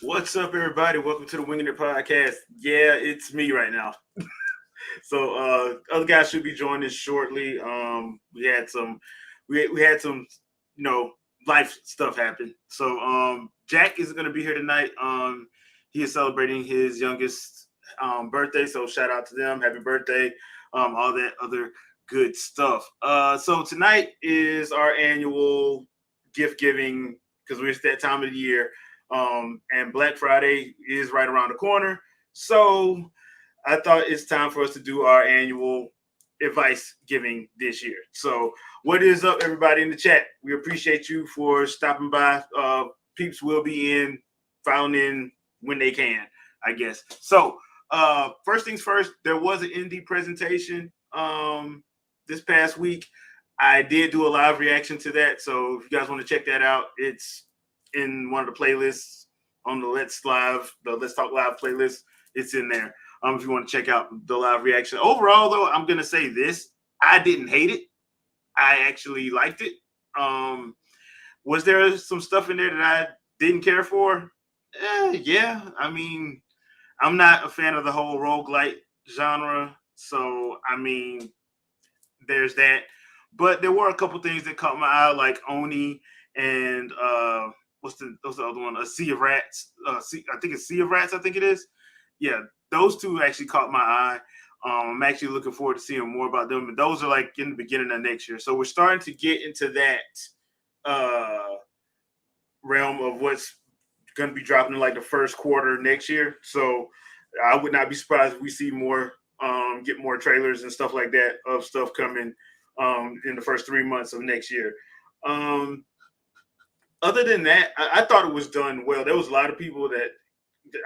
What's up, everybody? Welcome to the Wingin podcast. Yeah, it's me right now. So, other guys should be joining us shortly. We had some, you know, life stuff happen. So, Jack is going to be here tonight. He is celebrating his youngest birthday. So, shout out to them. Happy birthday. All that other good stuff. So tonight is our annual gift giving because we're at that time of the year. And Black Friday is right around the corner. So I thought it's time for us to do our annual advice giving this year. So, what is up, everybody in the chat? We appreciate you for stopping by. Peeps will be in, filing in when they can, I guess. So, first things first, there was an indie presentation this past week. I did do a live reaction to that. So, if you guys want to check that out, it's in one of the playlists on the Let's Talk Live playlist. It's in there. If you want to check out the live reaction. Overall, though, I'm gonna say this: I didn't hate it. I actually liked it. Um, was there some stuff in there that I didn't care for? Yeah. I mean, I'm not a fan of the whole roguelite genre, so I mean, there's that. But there were a couple things that caught my eye, like Oni and what's the other one? A Sea of Rats. I think it's Sea of Rats. I think it is. Yeah, those two actually caught my eye. I'm actually looking forward to seeing more about them. And those are like in the beginning of next year. So we're starting to get into that uh, realm of what's going to be dropping in like the first quarter next year. So I would not be surprised if we see more, get more trailers and stuff like that of stuff coming in the first 3 months of next year. Um, Other than that, I thought it was done well. There was a lot of people that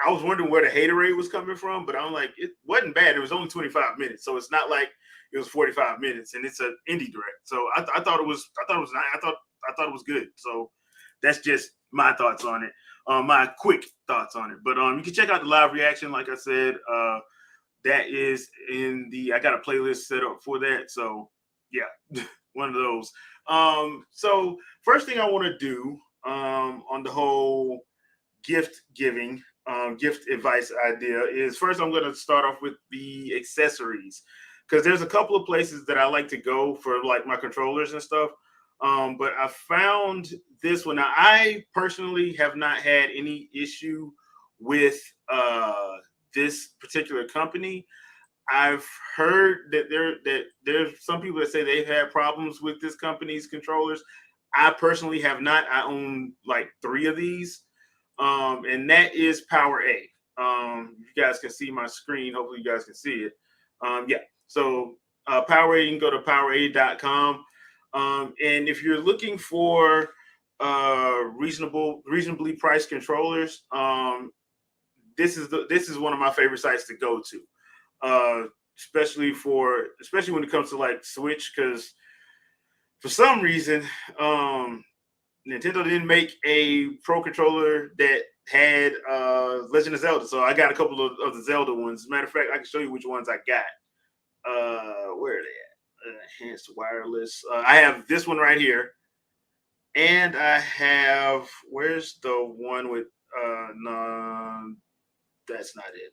I was wondering where the haterade was coming from, but I'm like, it wasn't bad. It was only 25 minutes, so it's not like it was 45 minutes, and it's an indie direct. So I thought it was, I thought it was, I thought it was good. So that's just my thoughts on it, my quick thoughts on it. But you can check out the live reaction, like I said. That is in the. I got a playlist set up for that. So yeah, one of those. So first thing I want to do on the whole gift giving, gift advice idea is first I'm going to start off with the accessories because there's a couple of places that I like to go for like my controllers and stuff. But I found this one. Now, I personally have not had any issue with this particular company. I've heard that there's some people that say they've had problems with this company's controllers. I personally have not. I own like three of these, and that is Power A. You guys can see my screen. Hopefully, you guys can see it. Yeah. So Power A, you can go to powera.com. And if you're looking for reasonably priced controllers, this is one of my favorite sites to go to, uh, especially when it comes to like Switch, because for some reason, um, Nintendo didn't make a pro controller that had Legend of Zelda. So I got a couple of the Zelda ones. As a matter of fact, I can show you which ones I got. Where are they at? Enhanced wireless. I have this one right here, and I have where's the one with no, that's not it.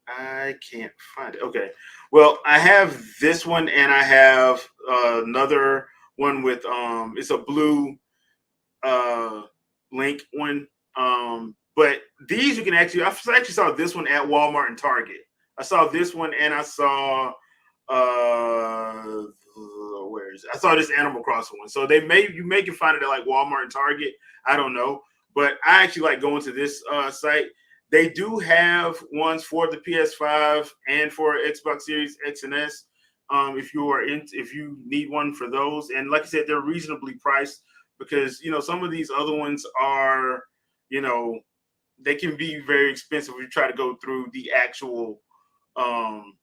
I can't find it. Okay. Well, I have this one, and I have another one with it's a blue uh link one. But these you can actually, I actually saw this one at Walmart and Target. I saw this one, and I saw uh where is it? I saw this Animal Crossing one. So you may can find it at like Walmart and Target. I don't know, but I actually like going to this site. They do have ones for the PS5 and for Xbox Series X and S. If you need one for those, and like I said, they're reasonably priced because some of these other ones are, you know, they can be very expensive if you try to go through the actual um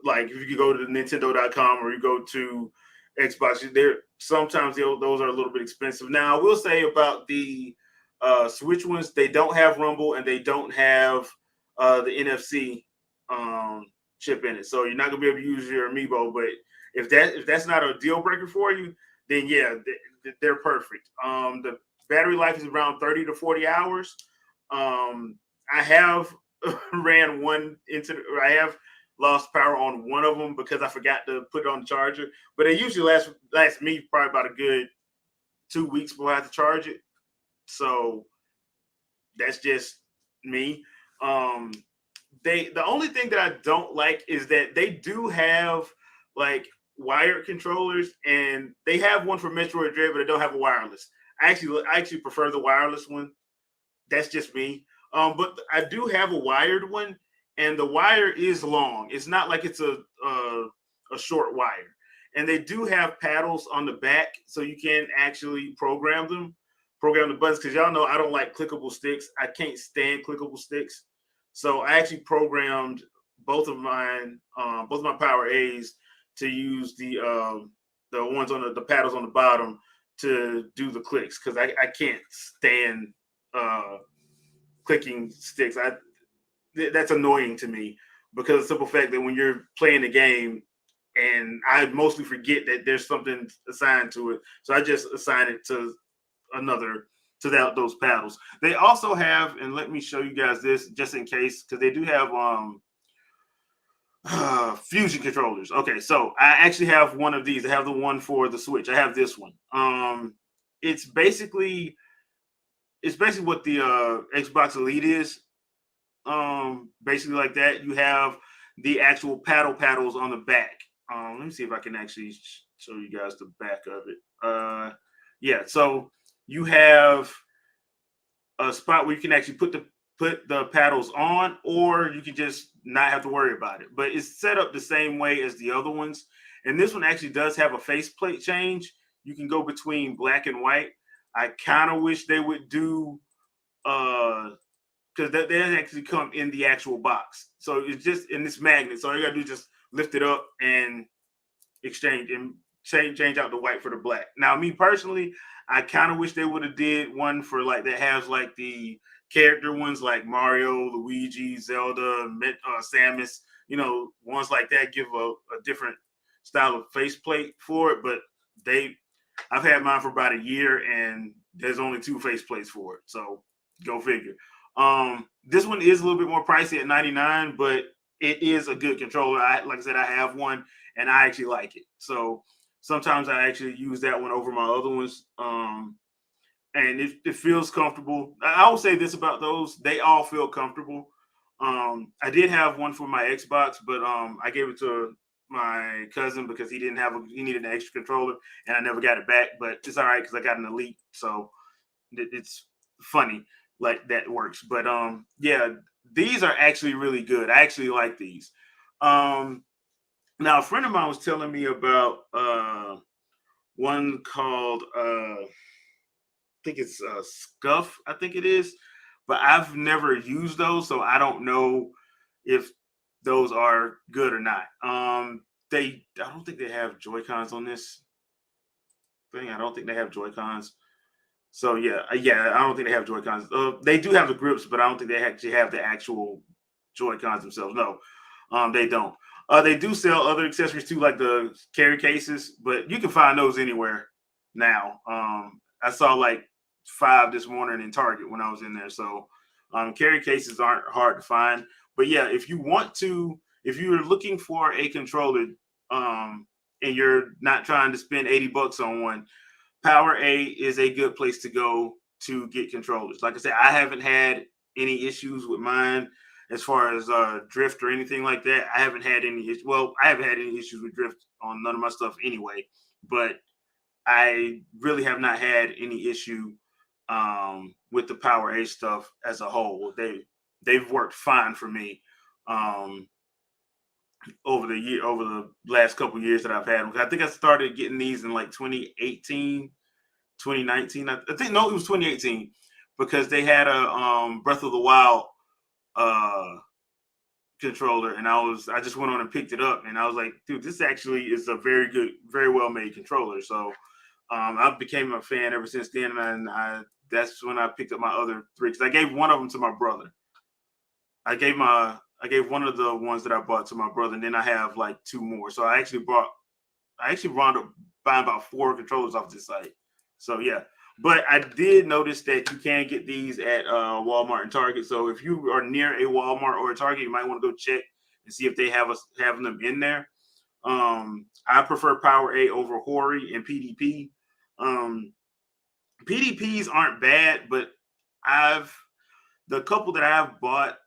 like if you go to Nintendo.com or you go to Xbox, there sometimes those are a little bit expensive. Now I will say about the Switch ones, they don't have Rumble and they don't have the NFC chip in it, so you're not gonna be able to use your Amiibo. But if that's not a deal breaker for you, then yeah, they're perfect. The battery life is around 30 to 40 hours. I have ran one into, I have lost power on one of them because I forgot to put it on the charger. But it usually lasts me probably about a good 2 weeks before I have to charge it. So that's just me. Um, the only thing that I don't like is that they do have like wired controllers, and they have one for Metroid Dread, but they don't have a wireless. I actually prefer the wireless one. That's just me. But I do have a wired one, and the wire is long. It's not like it's a short wire. And they do have paddles on the back, so you can actually program the buttons. Because y'all know I don't like clickable sticks. I can't stand clickable sticks. So I actually programmed both of my Power A's to use the ones on the paddles on the bottom to do the clicks because I can't stand uh clicking sticks. That's annoying to me because of the simple fact that when you're playing the game, and I mostly forget that there's something assigned to it, so I just assign it to another those paddles. They also have, and let me show you guys this just in case, because they do have fusion controllers. Okay, so I actually have one of these. I have the one for the Switch. I have this one. It's basically what the Xbox Elite is, basically like that. You have the actual paddles on the back. Let me see if I can actually show you guys the back of it. Yeah, so you have a spot where you can actually put the paddles on, or you can just not have to worry about it. But it's set up the same way as the other ones. And this one actually does have a faceplate change. You can go between black and white. I kind of wish they would do because they actually come in the actual box. So it's just in this magnet. So all you gotta do is just lift it up and exchange and change out the white for the black. Now, me personally, I kind of wish they would have did one for like that has like the character ones like Mario, Luigi, Zelda, Samus. Ones like that give a different style of faceplate for it. But I've had mine for about a year, and there's only two faceplates for it. So go figure. This one is a little bit more pricey at 99, but it is a good controller. Like I said, I have one and I actually like it. So sometimes I actually use that one over my other ones. And it feels comfortable. I will say this about those: they all feel comfortable. I did have one for my Xbox, but I gave it to my cousin because he needed an extra controller, and I never got it back. But it's all right because I got an Elite, so it's funny like that works. But yeah, these are actually really good. I actually like these. Now a friend of mine was telling me about one called think it's Scuff, I think it is, but I've never used those, so I don't know if those are good or not. I don't think they have Joy Cons on this thing. I don't think they have Joy Cons. So yeah, I don't think they have Joy Cons. They do have the grips, but I don't think they actually have the actual Joy Cons themselves. No, they don't. They do sell other accessories too, like the carry cases, but you can find those anywhere now. I saw like 5 this morning in Target when I was in there. So carry cases aren't hard to find. But yeah, if you're looking for a controller, and you're not trying to spend $80 on one, Power A is a good place to go to get controllers. Like I said, I haven't had any issues with mine as far as drift or anything like that. I haven't had any issues. Well, I haven't had any issues with drift on none of my stuff anyway. But I really have not had any issue with the Power A stuff as a whole. They've worked fine for me over the last couple of years that I've had them. I think I started getting these in like 2018, 2019. I think no, it was 2018 because they had a Breath of the Wild uh controller, and I just went on and picked it up, and I was like, dude, this actually is a very good, very well made controller. So I became a fan ever since then, and that's when I picked up my other three because I gave one of them to my brother. I gave one of the ones that I bought to my brother, and then I have like two more. So I actually wound up buying about 4 controllers off this site. So yeah. But I did notice that you can get these at Walmart and Target. So if you are near a Walmart or a Target, you might want to go check and see if they have them in there. I prefer Power A over Hori and PDP. Um, PDPs aren't bad, but I've the couple that I've bought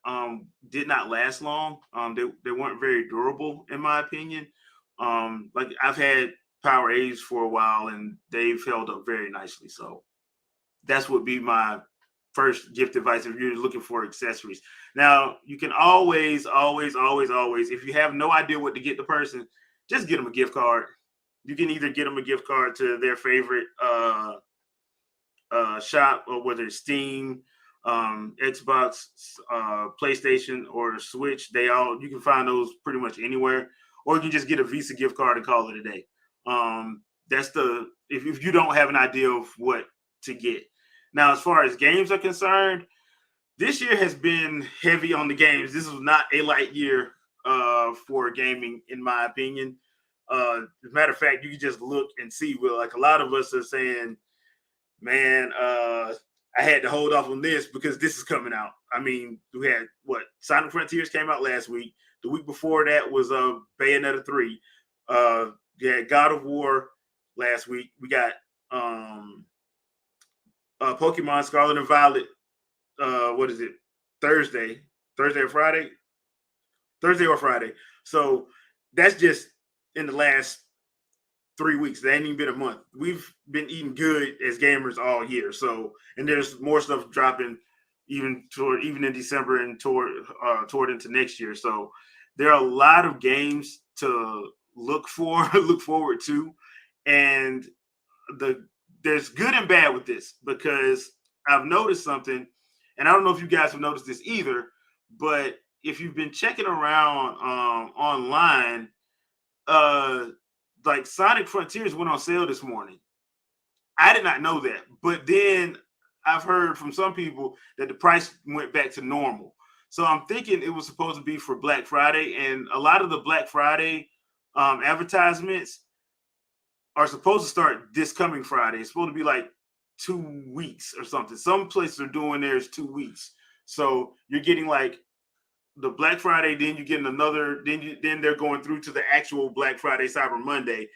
did not last long. They weren't very durable in my opinion. Like I've had Power A's for a while and they've held up very nicely. So that's would be my first gift advice if you're looking for accessories. Now you can always, if you have no idea what to get the person, just get them a gift card. You can either get them a gift card to their favorite shop, or whether it's Steam, Xbox, PlayStation, or Switch. You can find those pretty much anywhere, or you can just get a Visa gift card and call it a day. That's the if you don't have an idea of what to get. Now, as far as games are concerned, this year has been heavy on the games. This was not a light year for gaming, in my opinion. As a matter of fact, you can just look and see. Well, like a lot of us are saying, man, I had to hold off on this because this is coming out. I mean, we had Sonic Frontiers came out last week. The week before that was Bayonetta 3. We had God of War last week. We got Pokemon Scarlet and Violet. What is it? Thursday or Friday? Thursday or Friday. So that's just in the last 3 weeks. That ain't even been a month. We've been eating good as gamers all year. So, and there's more stuff dropping even in December and toward into next year. So there are a lot of games to look forward to, and there's good and bad with this because I've noticed something, and I don't know if you guys have noticed this either, but if you've been checking around online, like Sonic Frontiers went on sale this morning. I did not know that, but then I've heard from some people that the price went back to normal. So I'm thinking it was supposed to be for Black Friday, and a lot of the Black Friday advertisements are supposed to start this coming Friday. It's supposed to be like 2 weeks or something. Some places are doing theirs 2 weeks. So you're getting like the Black Friday, then you're getting another, then they're going through to the actual Black Friday, Cyber Monday.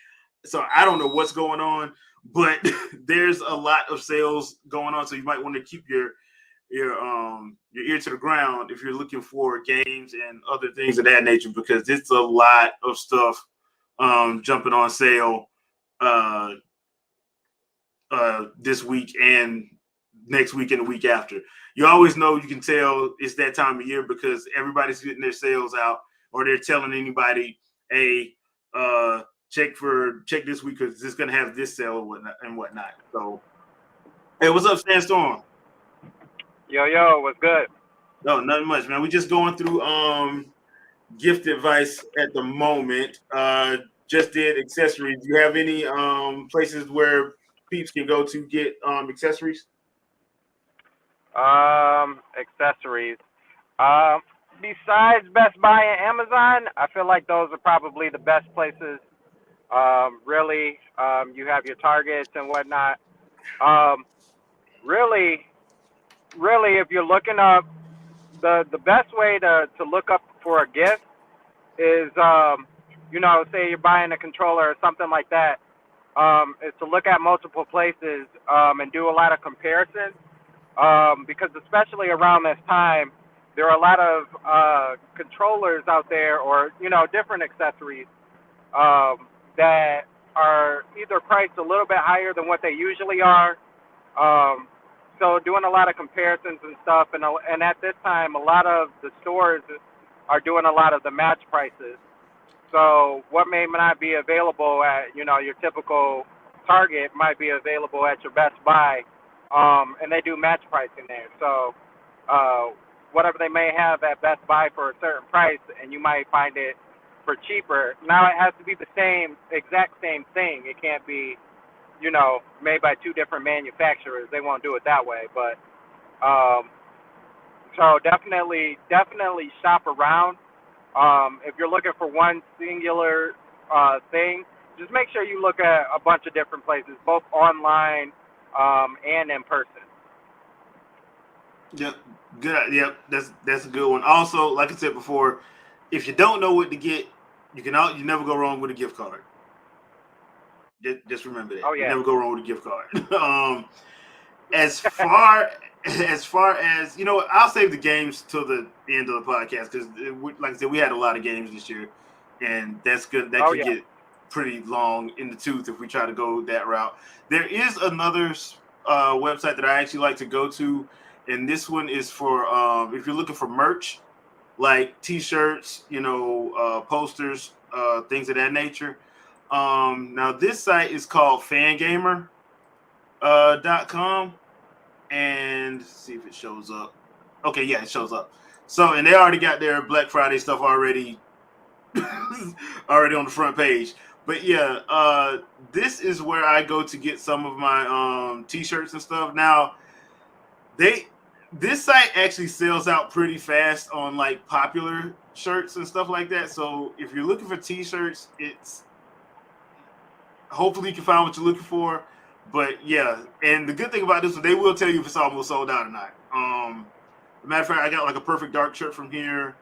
So I don't know what's going on, but there's a lot of sales going on. So you might want to keep your ear to the ground if you're looking for games and other things of that nature, because it's a lot of stuff jumping on sale this week and next week and the week after. You always know, you can tell it's that time of year because everybody's getting their sales out, or they're telling anybody, hey, check this week because it's gonna have this sale and whatnot. So hey, what's up, Sandstorm? Yo, what's good? No, nothing much, man. We just going through gift advice at the moment. Just did accessories. Do you have any places where peeps can go to get accessories? Accessories. Um, Besides Best Buy and Amazon, I feel like those are probably the best places. Really, you have your Targets and whatnot. Um, really, really, if you're looking up, the best way to look up for a gift is, say you're buying a controller or something like that, is to look at multiple places and do a lot of comparisons. Because especially around this time, there are a lot of controllers out there, or different accessories that are either priced a little bit higher than what they usually are. Um, so doing a lot of comparisons and stuff, and at this time, a lot of the stores are doing a lot of the match prices. So what may not be available at your typical Target might be available at your Best Buy, and they do match pricing there. So uh, whatever they may have at Best Buy for a certain price, and you might find it for cheaper. Now it has to be the exact same thing. It can't be made by two different manufacturers. They won't do it that way. But um, so definitely shop around. If you're looking for one singular thing, just make sure you look at a bunch of different places, both online and in person. Yep, good. Yep, that's a good one. Also, like I said before, if you don't know what to get, you never go wrong with a gift card. Just remember that Oh you yeah. never go wrong with a gift card. As far as I'll save the games till the end of the podcast because, like I said, we had a lot of games this year, and that's good. That Oh could yeah. get pretty long in the tooth if we try to go that route. There is another website that I actually like to go to, and this one is for if you're looking for merch like T-shirts, posters, things of that nature. Now this site is called fangamer.com, and see if it shows up. Okay, yeah, it shows up. So, and they already got their Black Friday stuff already already on the front page. But yeah, this is where I go to get some of my t-shirts and stuff. Now, they this site actually sells out pretty fast on like popular shirts and stuff like that. So if you're looking for t-shirts, it's hopefully you can find what you're looking for. But yeah, and the good thing about this one, they will tell you if it's almost sold out or not. Matter of fact, I got like a Perfect Dark shirt from here.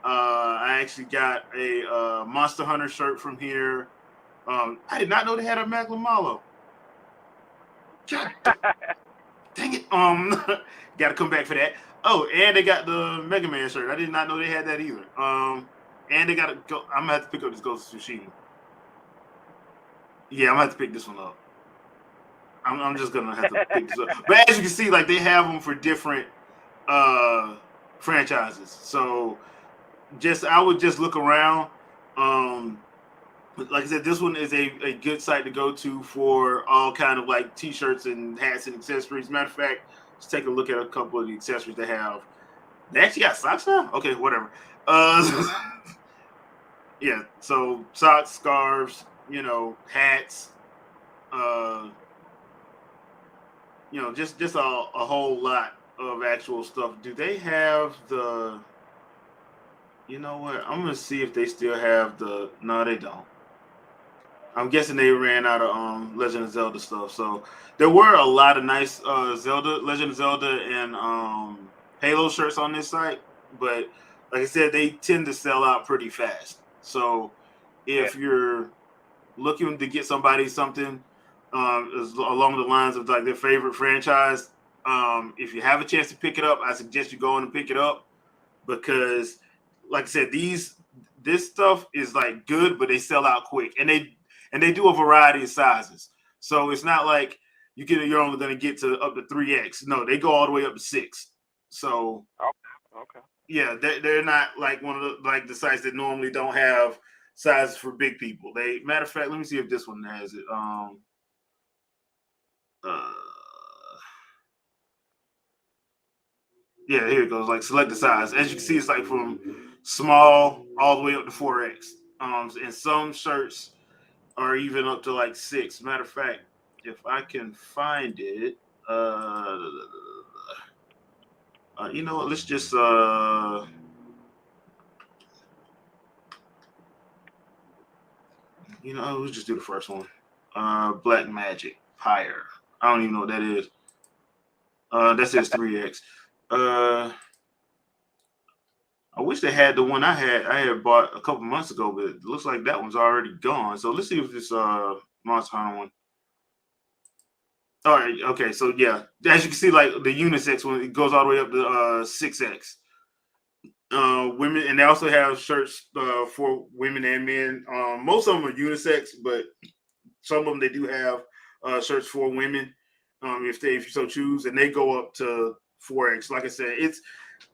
I actually got a Monster Hunter shirt from here. I did not know they had a Magnum Malo. God dang it. Got to come back for that. Oh, and they got the Mega Man shirt. I did not know they had that either. And they got to go. I'm gonna have to pick up this Ghost of Tsushima. Yeah, I'm gonna have to pick this one up. I'm just gonna have to pick this up. But as you can see, like they have them for different uh franchises. So I would just look around. Um like I said, this one is a good site to go to for all kind of like t-shirts and hats and accessories. Matter of fact, let's take a look at a couple of the accessories they have. They actually got socks now? Okay, whatever. Yeah, so socks, scarves, hats, uh, just a whole lot of actual stuff. Do they have the you know what? I'm gonna see if they still have the no, they don't. I'm guessing they ran out of Legend of Zelda stuff. So there were a lot of nice Legend of Zelda and Halo shirts on this site, but like I said, they tend to sell out pretty fast. So Yeah. if you're looking to get somebody something along the lines of like their favorite franchise, if you have a chance to pick it up, I suggest you go in and pick it up because, like I said, this stuff is like good, but they sell out quick, and they do a variety of sizes. So it's not like you're only going to get to up to 3X. No, they go all the way up to 6. So Okay. Okay. yeah, they're not like one of the sites that normally don't have sizes for big people. They matter of fact, let me see if this one has it. Uh, yeah, here it goes. Like select the size. As you can see, it's like from small all the way up to 4X. And some shirts are even up to like 6. Matter of fact, if I can find it, uh, you know what? Let's just let's just do the first one. Black Magic Higher. I don't even know what that is. That says 3X. Uh, I wish they had the one I had bought a couple months ago, but it looks like that one's already gone. So let's see if this Monster Hunter one. All right, okay, so yeah, as you can see, like the unisex one, it goes all the way up to 6X. Women, and they also have shirts for women and men. Most of them are unisex, but some of them they do have shirts for women, if you so choose, and they go up to 4X. Like I said,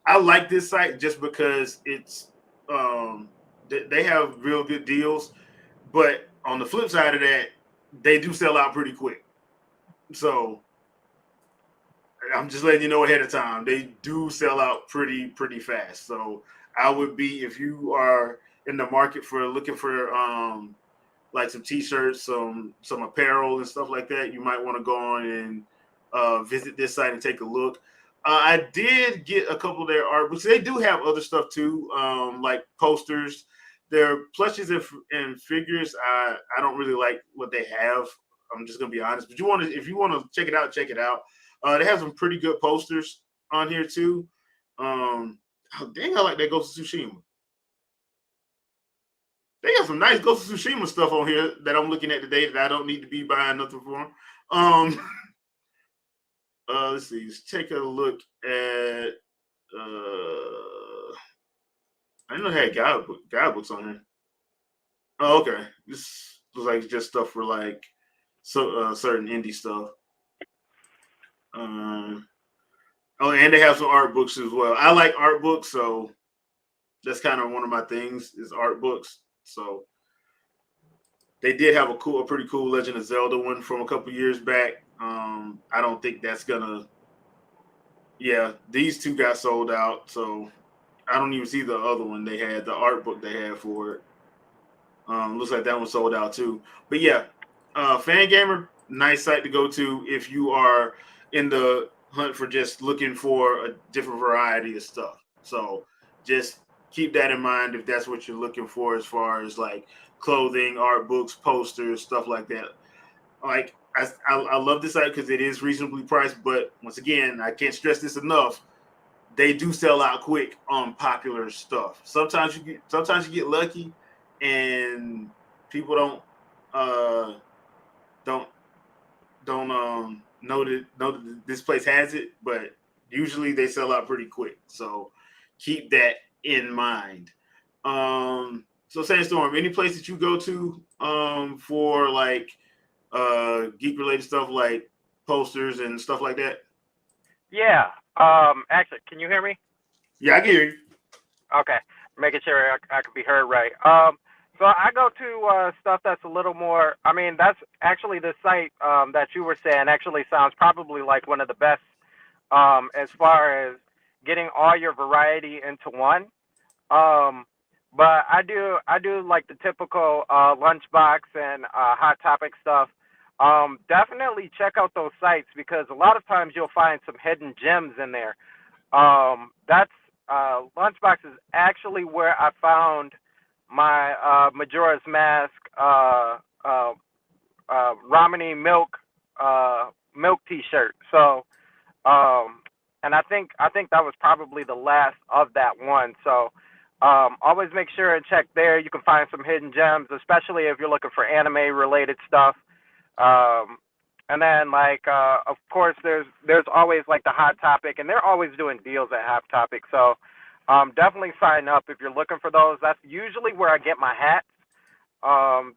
I like this site just because they have real good deals, but on the flip side of that, they do sell out pretty quick. So I'm just letting you know ahead of time. They do sell out pretty fast. So I would be, if you are in the market for looking for like some t-shirts, some apparel and stuff like that, you might want to go on and visit this site and take a look. I did get a couple of their art, which they do have other stuff too, like posters. their plushies and figures, I don't really like what they have. I'm just gonna be honest. But if you want to check it out, check it out. They have some pretty good posters on here too. Oh, dang, I like that Ghost of Tsushima. They got some nice Ghost of Tsushima stuff on here that I'm looking at today that I don't need to be buying nothing for. Um, let's see. Let's take a look at. I didn't know they had guidebooks on here. Oh, okay. This was like just stuff for like certain indie stuff. Um, oh, and they have some art books as well. I like art books, so that's kind of one of my things is art books. So they did have a pretty cool Legend of Zelda one from a couple years back. I don't think that's gonna. Yeah, these two got sold out, so I don't even see the other one they had. The art book they had for it. Looks like that one sold out too. But yeah, Fangamer, nice site to go to if you are in the hunt for just looking for a different variety of stuff. So just keep that in mind if that's what you're looking for as far as like clothing, art books, posters, stuff like that. Like I love this site because it is reasonably priced, but once again, I can't stress this enough. They do sell out quick on popular stuff. Sometimes you get lucky and people uh don't know that this place has it, but usually they sell out pretty quick. So keep that in mind. So Sandstorm, any place that you go to for like geek related stuff like posters and stuff like that? Yeah. Actually, can you hear me? Yeah, I can hear you. Okay, making sure I could be heard right. So I go to stuff that's a little more. I mean, that's actually the site that you were saying actually sounds probably like one of the best as far as getting all your variety into one. Um, but I do like the typical lunchbox and hot topic stuff. Definitely check out those sites because a lot of times you'll find some hidden gems in there. That's Lunchbox is actually where I found my Majora's Mask Romany milk T-shirt. So, and I think that was probably the last of that one. So, always make sure and check there. You can find some hidden gems, especially if you're looking for anime related stuff. Um, and then of course there's always like the hot topic, and they're always doing deals at hot topic. So, definitely sign up if you're looking for those. That's usually where I get my hats.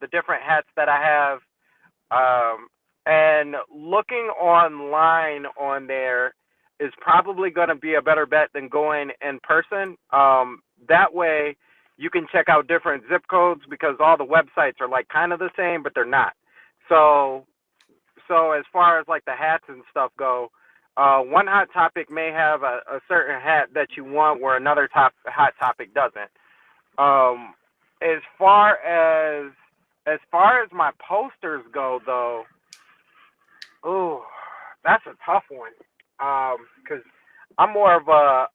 The different hats that I have. And looking online on there is probably going to be a better bet than going in person. That way, you can check out different zip codes because all the websites are like kind of the same, but they're not. So, so as far as like the hats and stuff go, one hot topic may have a certain hat that you want where another hot topic doesn't. Um, as far as my posters go, though, oh, that's a tough one. Because I'm more of a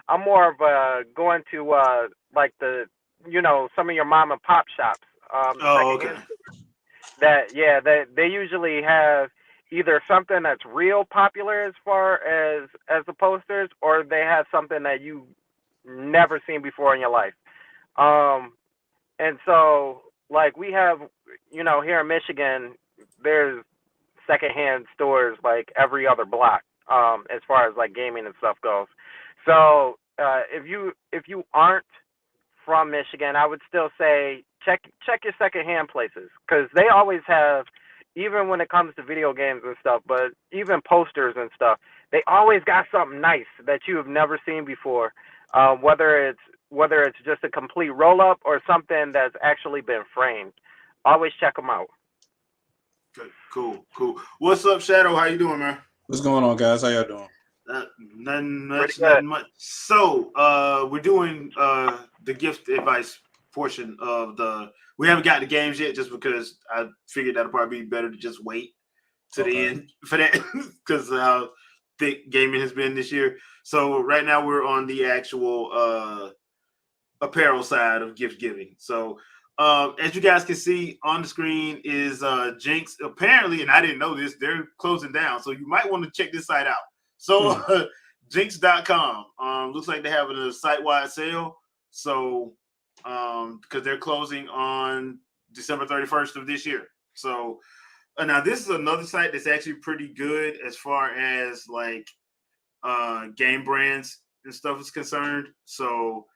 I'm more of a going to like some of your mom and pop shops, the Oh, okay. secondhand that yeah they usually have either something that's real popular as far as the posters, or they have something that you never seen before in your life. Um, and so, like, we have, here in Michigan, there's secondhand stores like every other block, as far as like gaming and stuff goes. So, if you aren't from Michigan, I would still say check your secondhand places because they always have, even when it comes to video games and stuff, but even posters and stuff, they always got something nice that you have never seen before. Whether it's just a complete roll up or something that's actually been framed, always check them out. Good. Cool. What's up, Shadow? How you doing, man? What's going on, guys? How y'all doing? Nothing Pretty much, good. nothing much. So, we're doing the gift advice portion of the. We haven't got the games yet, just because I figured that'll probably be better to just wait to the Okay. end for that, because of how thick gaming has been this year. So right now we're on the actual apparel side of gift giving. So as you guys can see on the screen is Jinx. Apparently, and I didn't know this, they're closing down. So you might want to check this site out. So Jinx.com. Looks like they're having a site-wide sale. So because they're closing on December 31st of this year. So now this is another site that's actually pretty good as far as like game brands and stuff is concerned. So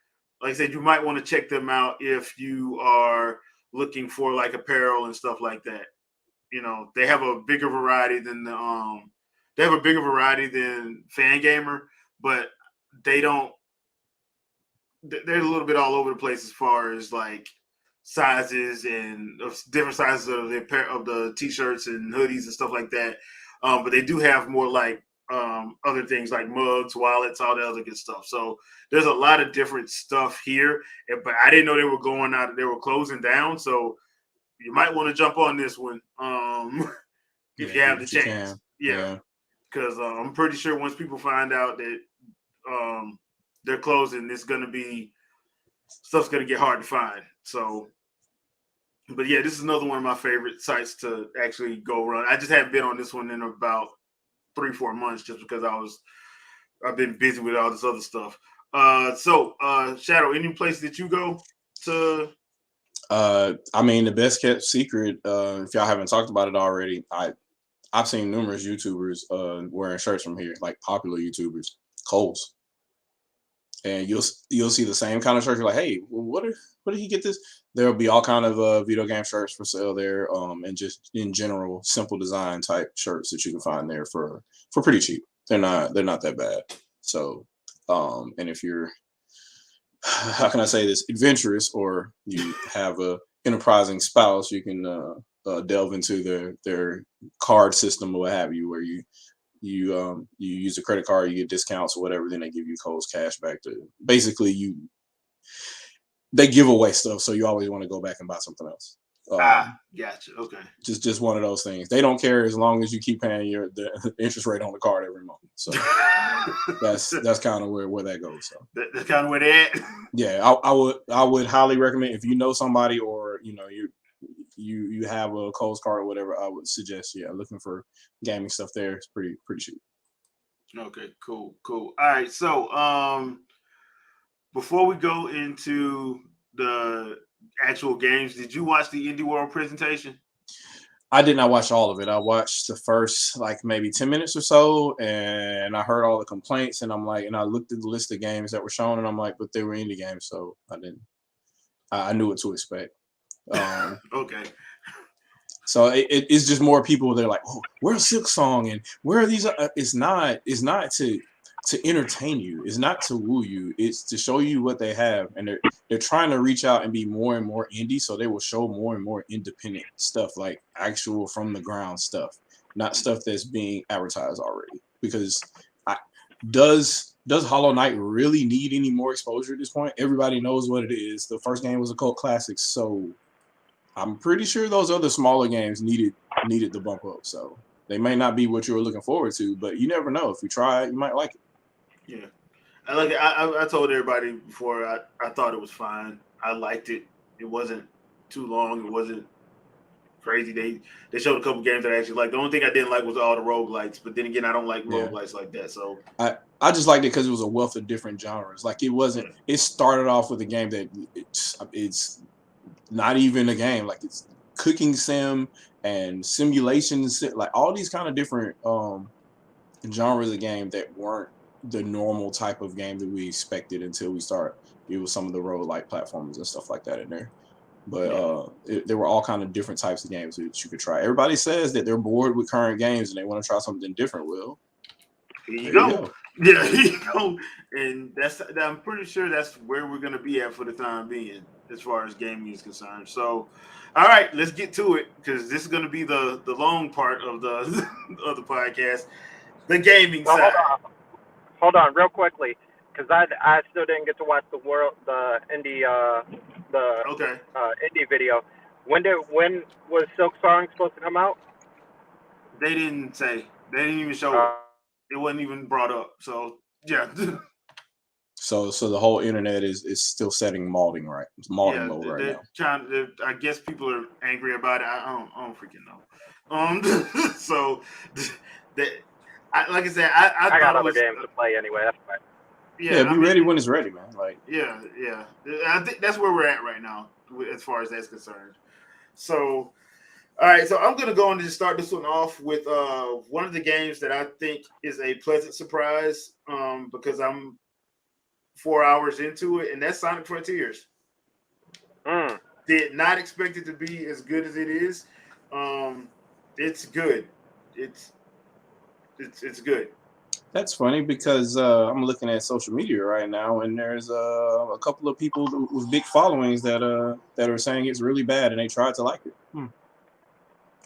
like I said, you might want to check them out if you are looking for like apparel and stuff like that. You know, they have a bigger variety than Fangamer, but they don't. They're a little bit all over the place as far as like sizes and different sizes of the t-shirts and hoodies and stuff like that. But they do have more like other things like mugs, wallets, all the other good stuff. So there's a lot of different stuff here, but I didn't know they were going out. They were closing down, so you might want to jump on this one if you have the chance. Yeah, because I'm pretty sure once people find out that they're closing, it's going to be stuff's going to get hard to find. So. But yeah, this is another one of my favorite sites to actually go run. I just haven't been on this one in about 3-4 months just because I've been busy with all this other stuff. So Shadow, any place that you go to? I mean, the best kept secret, if y'all haven't talked about it already, I've seen numerous YouTubers wearing shirts from here, like popular YouTubers, Kohl's. And you'll see the same kind of shirts. You're like, hey, what did he get this? There'll be all kind of video game shirts for sale there, and just in general simple design type shirts that you can find there for pretty cheap. They're not that bad. So, and if you're, how can I say this, adventurous, or you have a enterprising spouse, you can delve into their card system or what have you, where you use a credit card, you get discounts or whatever, then they give you Kohl's cash back to basically they give away stuff, so you always want to go back and buy something else. Gotcha. Okay. Just one of those things. They don't care as long as you keep paying the interest rate on the card every month. So that's kind of where that goes. So that's kind of where they at. Yeah, I would highly recommend, if you know somebody, or you have a Kohl's card or whatever, I would suggest looking for gaming stuff there. It's pretty cheap. Okay, cool. All right, so before we go into the actual games, did you watch the Indie World presentation? I did not watch all of it. I watched the first like maybe 10 minutes or so, and I heard all the complaints, and I looked at the list of games that were shown, and I'm like, but they were indie games, so I knew what to expect. Okay. So it's just more people. They're like, oh, where's Silk Song, and where are these? It's not to entertain you. It's not to woo you. It's to show you what they have, and they're trying to reach out and be more and more indie. So they will show more and more independent stuff, like actual from the ground stuff, not stuff that's being advertised already. Because does Hollow Knight really need any more exposure at this point? Everybody knows what it is. The first game was a cult classic, so I'm pretty sure those other smaller games needed the bump up. So they may not be what you were looking forward to, but you never know. If you try it, you might like it. Yeah, I told everybody before. I thought it was fine. I liked it. It wasn't too long. It wasn't crazy. They showed a couple games that I actually liked. The only thing I didn't like was all the roguelites. But then again, I don't like roguelites like that. So I just liked it because it was a wealth of different genres. Like it wasn't. It started off with a game that it's not even a game. Like it's cooking sim and simulations, like all these kind of different genres of game that weren't the normal type of game that we expected until we start. It was some of the roguelike platforms and stuff like that in there. But there were all kind of different types of games that you could try. Everybody says that they're bored with current games and they want to try something different. Well, here you go. Yeah, here you go. And I'm pretty sure that's where we're going to be at for the time being, as far as gaming is concerned. So, all right, let's get to it, because this is going to be the long part of the of the podcast, the gaming side. Hold on, real quickly, because I still didn't get to watch the indie indie video. When was Silk Song supposed to come out? They didn't say. They didn't even show it. It wasn't even brought up. So yeah. So the whole internet is still setting modding right. It's modding mode right now. I guess people are angry about it. I don't freaking know. So that like I said, I got thought it other was games to play anyway. That's fine. Yeah, be ready when it's ready, man. Like yeah. I think that's where we're at right now, as far as that's concerned. So, all right. So I'm gonna go and just start this one off with one of the games that I think is a pleasant surprise. Because I'm 4 hours into it, and that's Sonic Frontiers. Did not expect it to be as good as it is. It's good. It's good. that's funny because I'm looking at social media right now, and there's a couple of people with big followings that are saying it's really bad, and they tried to like it.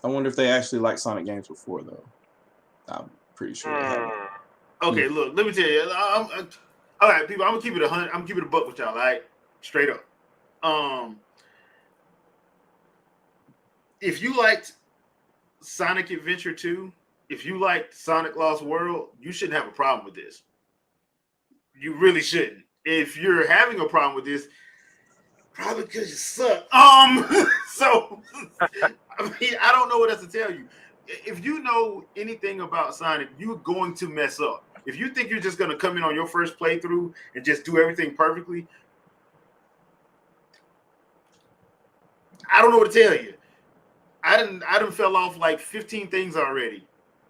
I wonder if they actually liked Sonic games before, though. I'm pretty sure they haven't. Okay, look, let me tell you. All right, people, I'm gonna keep it 100. I'm gonna keep it a buck with y'all. All right, straight up. If you liked Sonic Adventure 2, if you liked Sonic Lost World, you shouldn't have a problem with this. You really shouldn't. If you're having a problem with this, probably because you suck. So I mean, I don't know what else to tell you. If you know anything about Sonic, you're going to mess up. If you think you're just going to come in on your first playthrough and just do everything perfectly, I don't know what to tell you. I done fell off like 15 things already,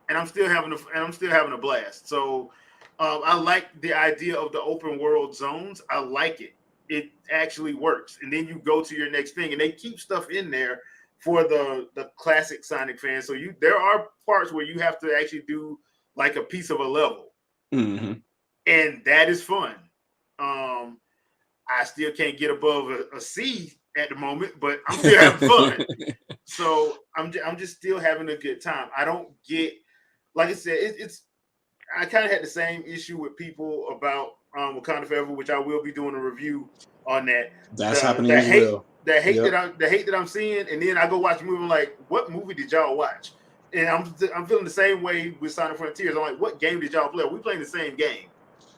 and I'm still having a blast. So I like the idea of the open world zones. I like it. It actually works. And then you go to your next thing, and they keep stuff in there for the classic Sonic fans. So there are parts where you have to actually do like a piece of a level, and that is fun. I still can't get above a C at the moment, but I'm still having fun. So I'm just still having a good time. I don't get, like I said, I kind of had the same issue with people about Wakanda Forever, which I will be doing a review on that. That's happening as well. The hate that I'm seeing, and then I go watch the movie. I'm like, what movie did y'all watch? And I'm feeling the same way with Sonic Frontiers. I'm like, what game did y'all play? We playing the same game,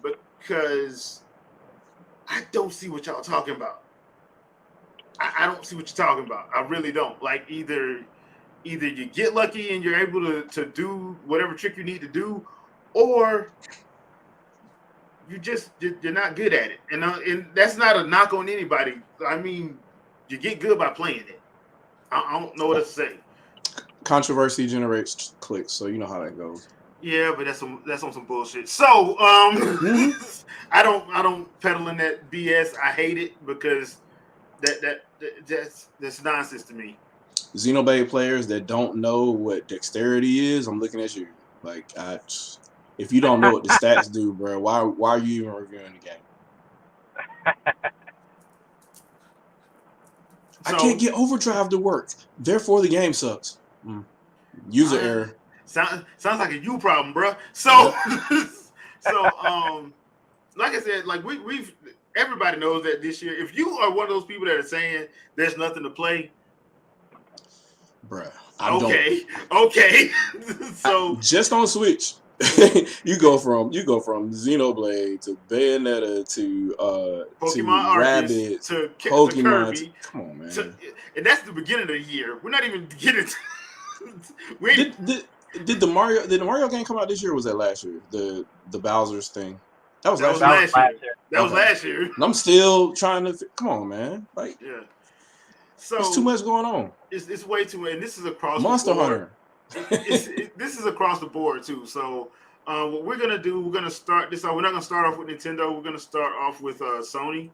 because I don't see what y'all talking about. I don't see what you're talking about. I really don't. Like either you get lucky and you're able to do whatever trick you need to do, or you're not good at it. And that's not a knock on anybody. I mean, you get good by playing it. I don't know what else to say. Controversy generates clicks, so you know how that goes. Yeah, but that's on some bullshit. So I don't peddle in that BS. I hate it because that's nonsense to me. Xenoblade players that don't know what dexterity is, I'm looking at you. Like, if you don't know what the stats do, bro, why are you even reviewing the game? I can't get overdrive to work. Therefore, the game sucks. User error. Sounds like a you problem, bro. So, like I said, like we've everybody knows that this year. If you are one of those people that are saying there's nothing to play, bruh. Okay. So just on Switch, you go from Xenoblade to Bayonetta to Pokemon Rabbids to Pokemon. Kirby. Come on, man. And that's the beginning of the year. We're not even getting. Did the Mario game come out this year? Or was that last year? The Bowser's thing. That was last year. That was last year. And I'm still trying to. Come on, man. Like, yeah. So there's too much going on. It's way too much, and this is across Monster the board. Hunter. This is across the board too. So what we're gonna do, we're gonna start this off. We're not gonna start off with Nintendo. We're gonna start off with Sony.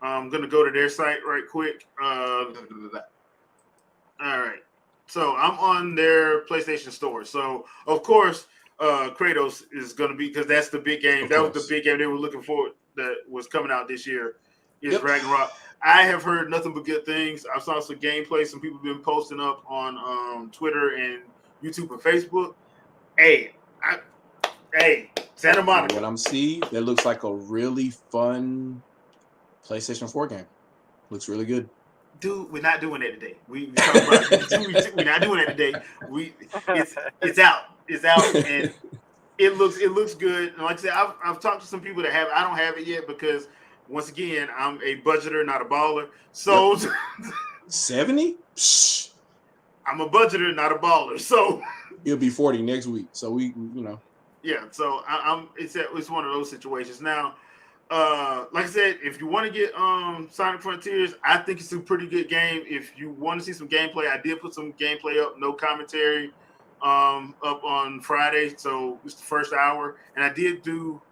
I'm gonna go to their site right quick. All right. So I'm on their PlayStation Store. So of course, Kratos is gonna be, because that's the big game. That was the big game they were looking for that was coming out this year. Is Ragnarok. I have heard nothing but good things. I saw some gameplay. Some people have been posting up on Twitter and YouTube and Facebook. Hey, Santa Monica. What I'm seeing, that looks like a really fun PlayStation 4 game. Looks really good. Dude, we're not doing that today. We talk about we're not doing that today. It's out. It's out, and It looks good. And like I said, I've talked to some people that have. I don't have it yet because once again, I'm a budgeter, not a baller. So 70. I'm a budgeter, not a baller. So he'll be 40 next week. So we yeah. So I'm. It's one of those situations now. Like I said, if you want to get Sonic Frontiers, I think it's a pretty good game. If you want to see some gameplay, I did put some gameplay up, no commentary, up on Friday. So it's the first hour, and I did do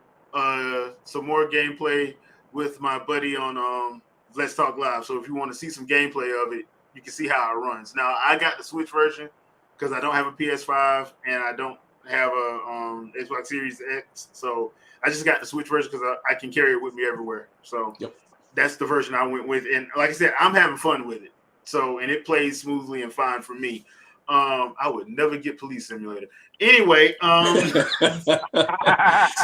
some more gameplay with my buddy on Let's Talk Live. So if you want to see some gameplay of it, you can see how it runs. Now I got the Switch version because I don't have a PS5 and I don't have a Xbox Series X, so I just got the Switch version because I can carry it with me everywhere. So that's the version I went with. And like I said, I'm having fun with it. So, and it plays smoothly and fine for me. I would never get Police Simulator. Anyway,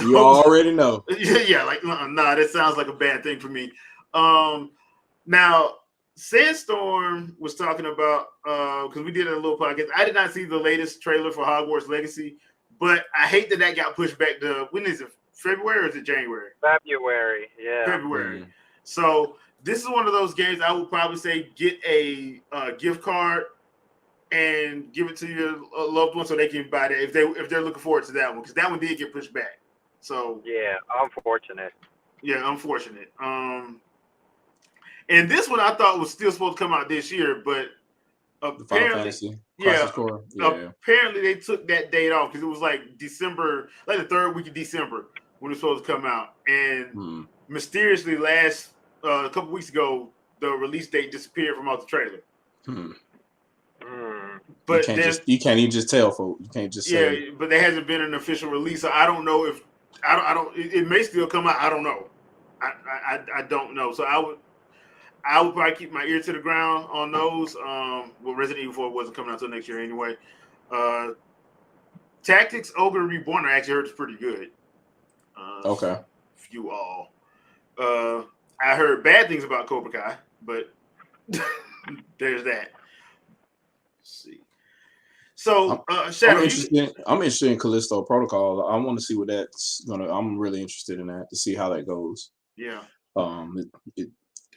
you already know. Yeah, like, nah, that sounds like a bad thing for me. Now, Sandstorm was talking about, because we did a little podcast. I did not see the latest trailer for Hogwarts Legacy, but I hate that got pushed back to, when is it? February or is it January? February, yeah. February. So this is one of those games I would probably say get a gift card and give it to your loved one so they can buy that if they're looking forward to that one, because that one did get pushed back. So yeah, unfortunate. Yeah, unfortunate. And this one I thought was still supposed to come out this year, but apparently, apparently they took that date off because it was like December, like the third week of December when it was supposed to come out, and mysteriously a couple weeks ago the release date disappeared from off the trailer. But you can't even just tell folks. You can't just say. Yeah, but there hasn't been an official release, so I don't know if I don't. It may still come out. I don't know. I don't know. So I would probably keep my ear to the ground on those. Well, Resident Evil 4 wasn't coming out until next year anyway. Tactics Ogre Reborn I actually heard is pretty good. Okay. Few all. I heard bad things about Cobra Kai, but there's that. Let's see. So, Shadow, I'm interested in Callisto Protocol. I want to see what that's gonna. I'm really interested in that to see how that goes. Yeah.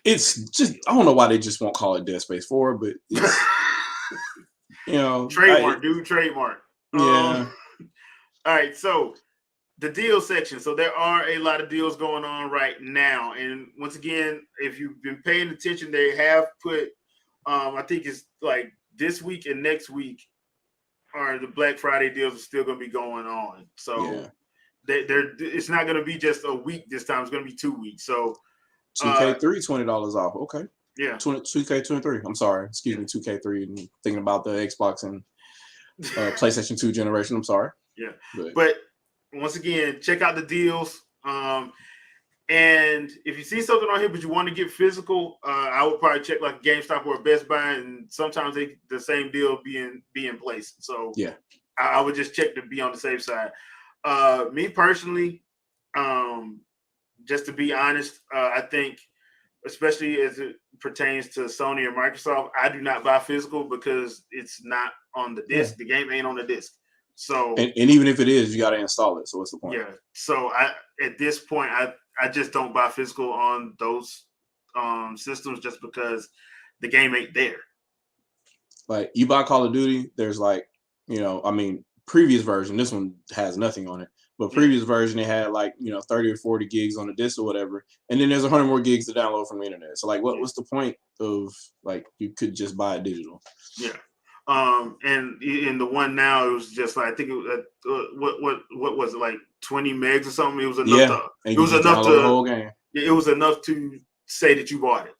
It's just, I don't know why they just won't call it Dead Space 4, but it's, trademark, trademark. Yeah. All right, so the deal section. So there are a lot of deals going on right now, and once again, if you've been paying attention, they have put, I think it's like this week and next week are the Black Friday deals are still going to be going on. So it's not going to be just a week this time. It's going to be 2 weeks. So 2K3 $20 off. Okay. Yeah. 2K23. I'm sorry. Excuse me. 2K3. And thinking about the Xbox and PlayStation 2 generation. I'm sorry. Yeah. But once again, check out the deals. And if you see something on here but you want to get physical, I would probably check like GameStop or Best Buy, and sometimes the same deal be in place. So yeah, I would just check to be on the safe side. Me personally, just to be honest, I think, especially as it pertains to Sony and Microsoft, I do not buy physical because it's not on the disc. The game ain't on the disc. So and even if it is, you got to install it. So what's the point? Yeah. So at this point, I just don't buy physical on those systems just because the game ain't there. Like you buy Call of Duty, there's previous version. This one has nothing on it. But previous version, it had 30 or 40 gigs on the disc or whatever. And then there's 100 more gigs to download from the internet. So what's the point of you could just buy it digital? Yeah. And in the one now, it was just I think it was what was it, 20 megs or something? It was enough it was enough to the whole game. It was enough to say that you bought it.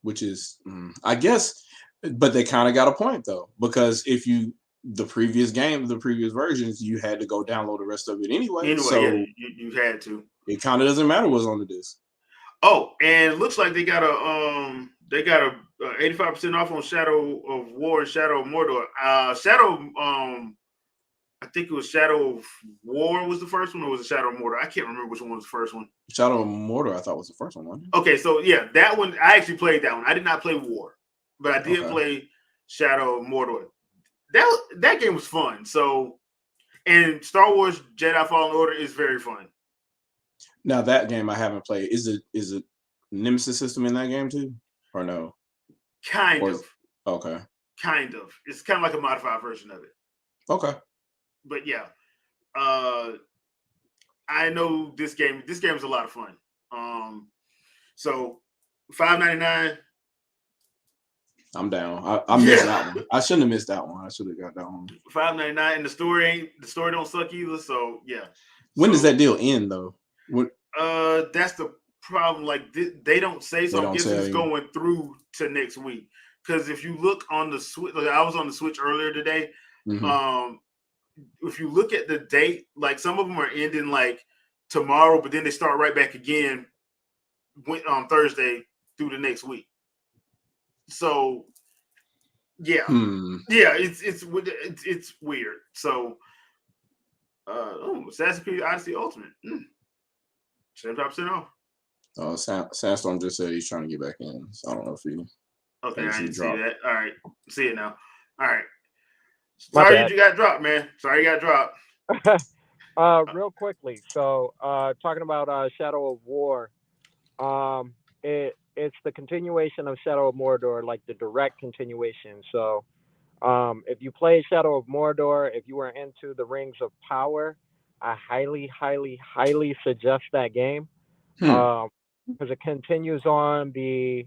Which is, I guess, but they kind of got a point though, because if the previous versions, you had to go download the rest of it anyway. So you had to. It kind of doesn't matter what's on the disc. Oh, and it looks like they got a 85% off on Shadow of War and Shadow of Mordor. I think it was Shadow of War was the first one, or was it Shadow of Mordor? I can't remember which one was the first one. Shadow of Mordor, I thought was the first one, wasn't it? Okay, so yeah, that one I actually played that one. I did not play War, but I did play Shadow of Mordor. That game was fun. So And Star Wars Jedi Fallen Order is very fun. Now that game I haven't played. Is it Nemesis system in that game too, or no? Kind Or of. okay. Kind of. It's kind of like a modified version of it. Okay. But yeah, I know this game. This game is a lot of fun. So $5.99. I'm down. I missed that one. I shouldn't have missed that one. I should have got that one. $5.99, and the story don't suck either. So yeah. When does that deal end though? That's the problem. Like they don't say, so I guess it's you. going through to next week. Because if you look on the Switch, like I was on the Switch earlier today. Mm-hmm. If you look at the date, like some of them are ending like tomorrow, but then they start right back again Thursday through the next week. So yeah, yeah, it's weird. So Assassin's Creed Odyssey Ultimate, 75% off. Sandstorm just said he's trying to get back in, so I don't know if he. Okay, I didn't see that. All right, see it now. All right. My Sorry bad. you got dropped, man. Sorry you got dropped. Real quickly. So, talking about Shadow of War, it's the continuation of Shadow of Mordor, like the direct continuation. So, if you play Shadow of Mordor, if you were into the Rings of Power, I highly, highly, highly suggest that game. Because it continues on the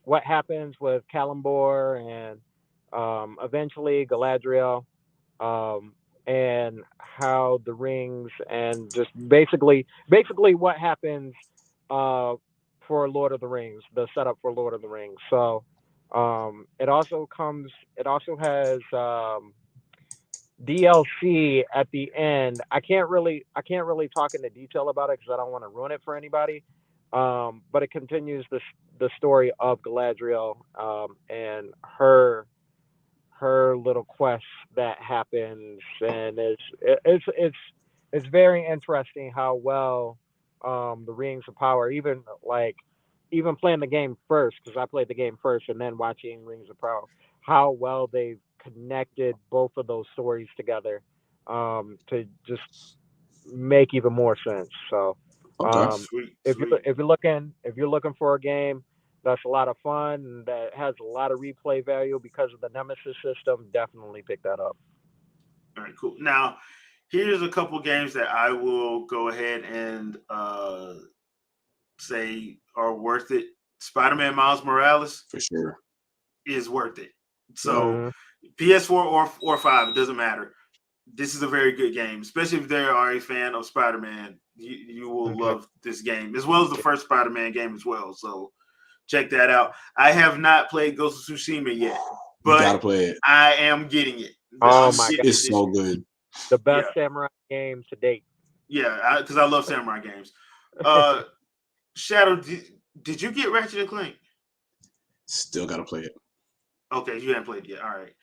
what happens with Celeborn and eventually Galadriel, and how the rings and just basically what happens for Lord of the Rings, the setup for Lord of the Rings. So it also has DLC at the end. I can't really talk into detail about it because I don't want to ruin it for anybody. But it continues the story of Galadriel and her little quest that happens, and it's very interesting how well the Rings of Power, even playing the game first, because I played the game first and then watching Rings of Power, how well they've connected both of those stories together to just make even more sense. So Sweet. if you're looking for a game that's a lot of fun and that has a lot of replay value because of the Nemesis system, definitely pick that up. All right, cool. Now, here's a couple games that I will go ahead and say are worth it. Spider-Man Miles Morales for sure is worth it. So PS4 or 5, it doesn't matter. This is a very good game, especially if they are a fan of Spider-Man. You will love this game, as well as the first Spider-Man game as well. So check that out. I have not played Ghost of Tsushima yet, but you gotta play it. I am getting it. Oh my God, it's so good. The best samurai game to date. Yeah, because I love samurai games. Shadow, did you get Ratchet and Clank? Still gotta play it. Okay, you haven't played it yet. All right.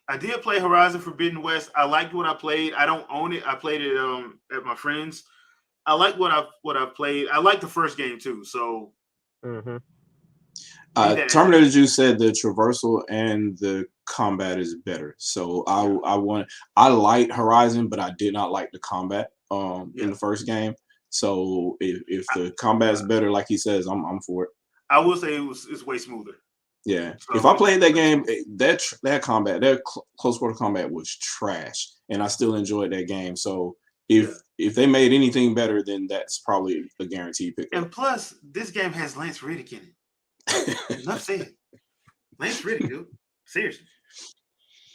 I did play Horizon Forbidden West. I liked what I played. I don't own it. I played it at my friend's. I like what I've played. I like the first game too. So Terminator Juice said the traversal and the combat is better. So I liked Horizon, but I did not like the combat in the first game. So if the combat is better, like he says, I'm for it. I will say it's way smoother. Yeah, so if I played that game, that combat, that close quarter combat was trash, and I still enjoyed that game. So if they made anything better, then that's probably a guaranteed pick. And plus, this game has Lance Reddick in it. Enough said. Lance Reddick, dude. Seriously.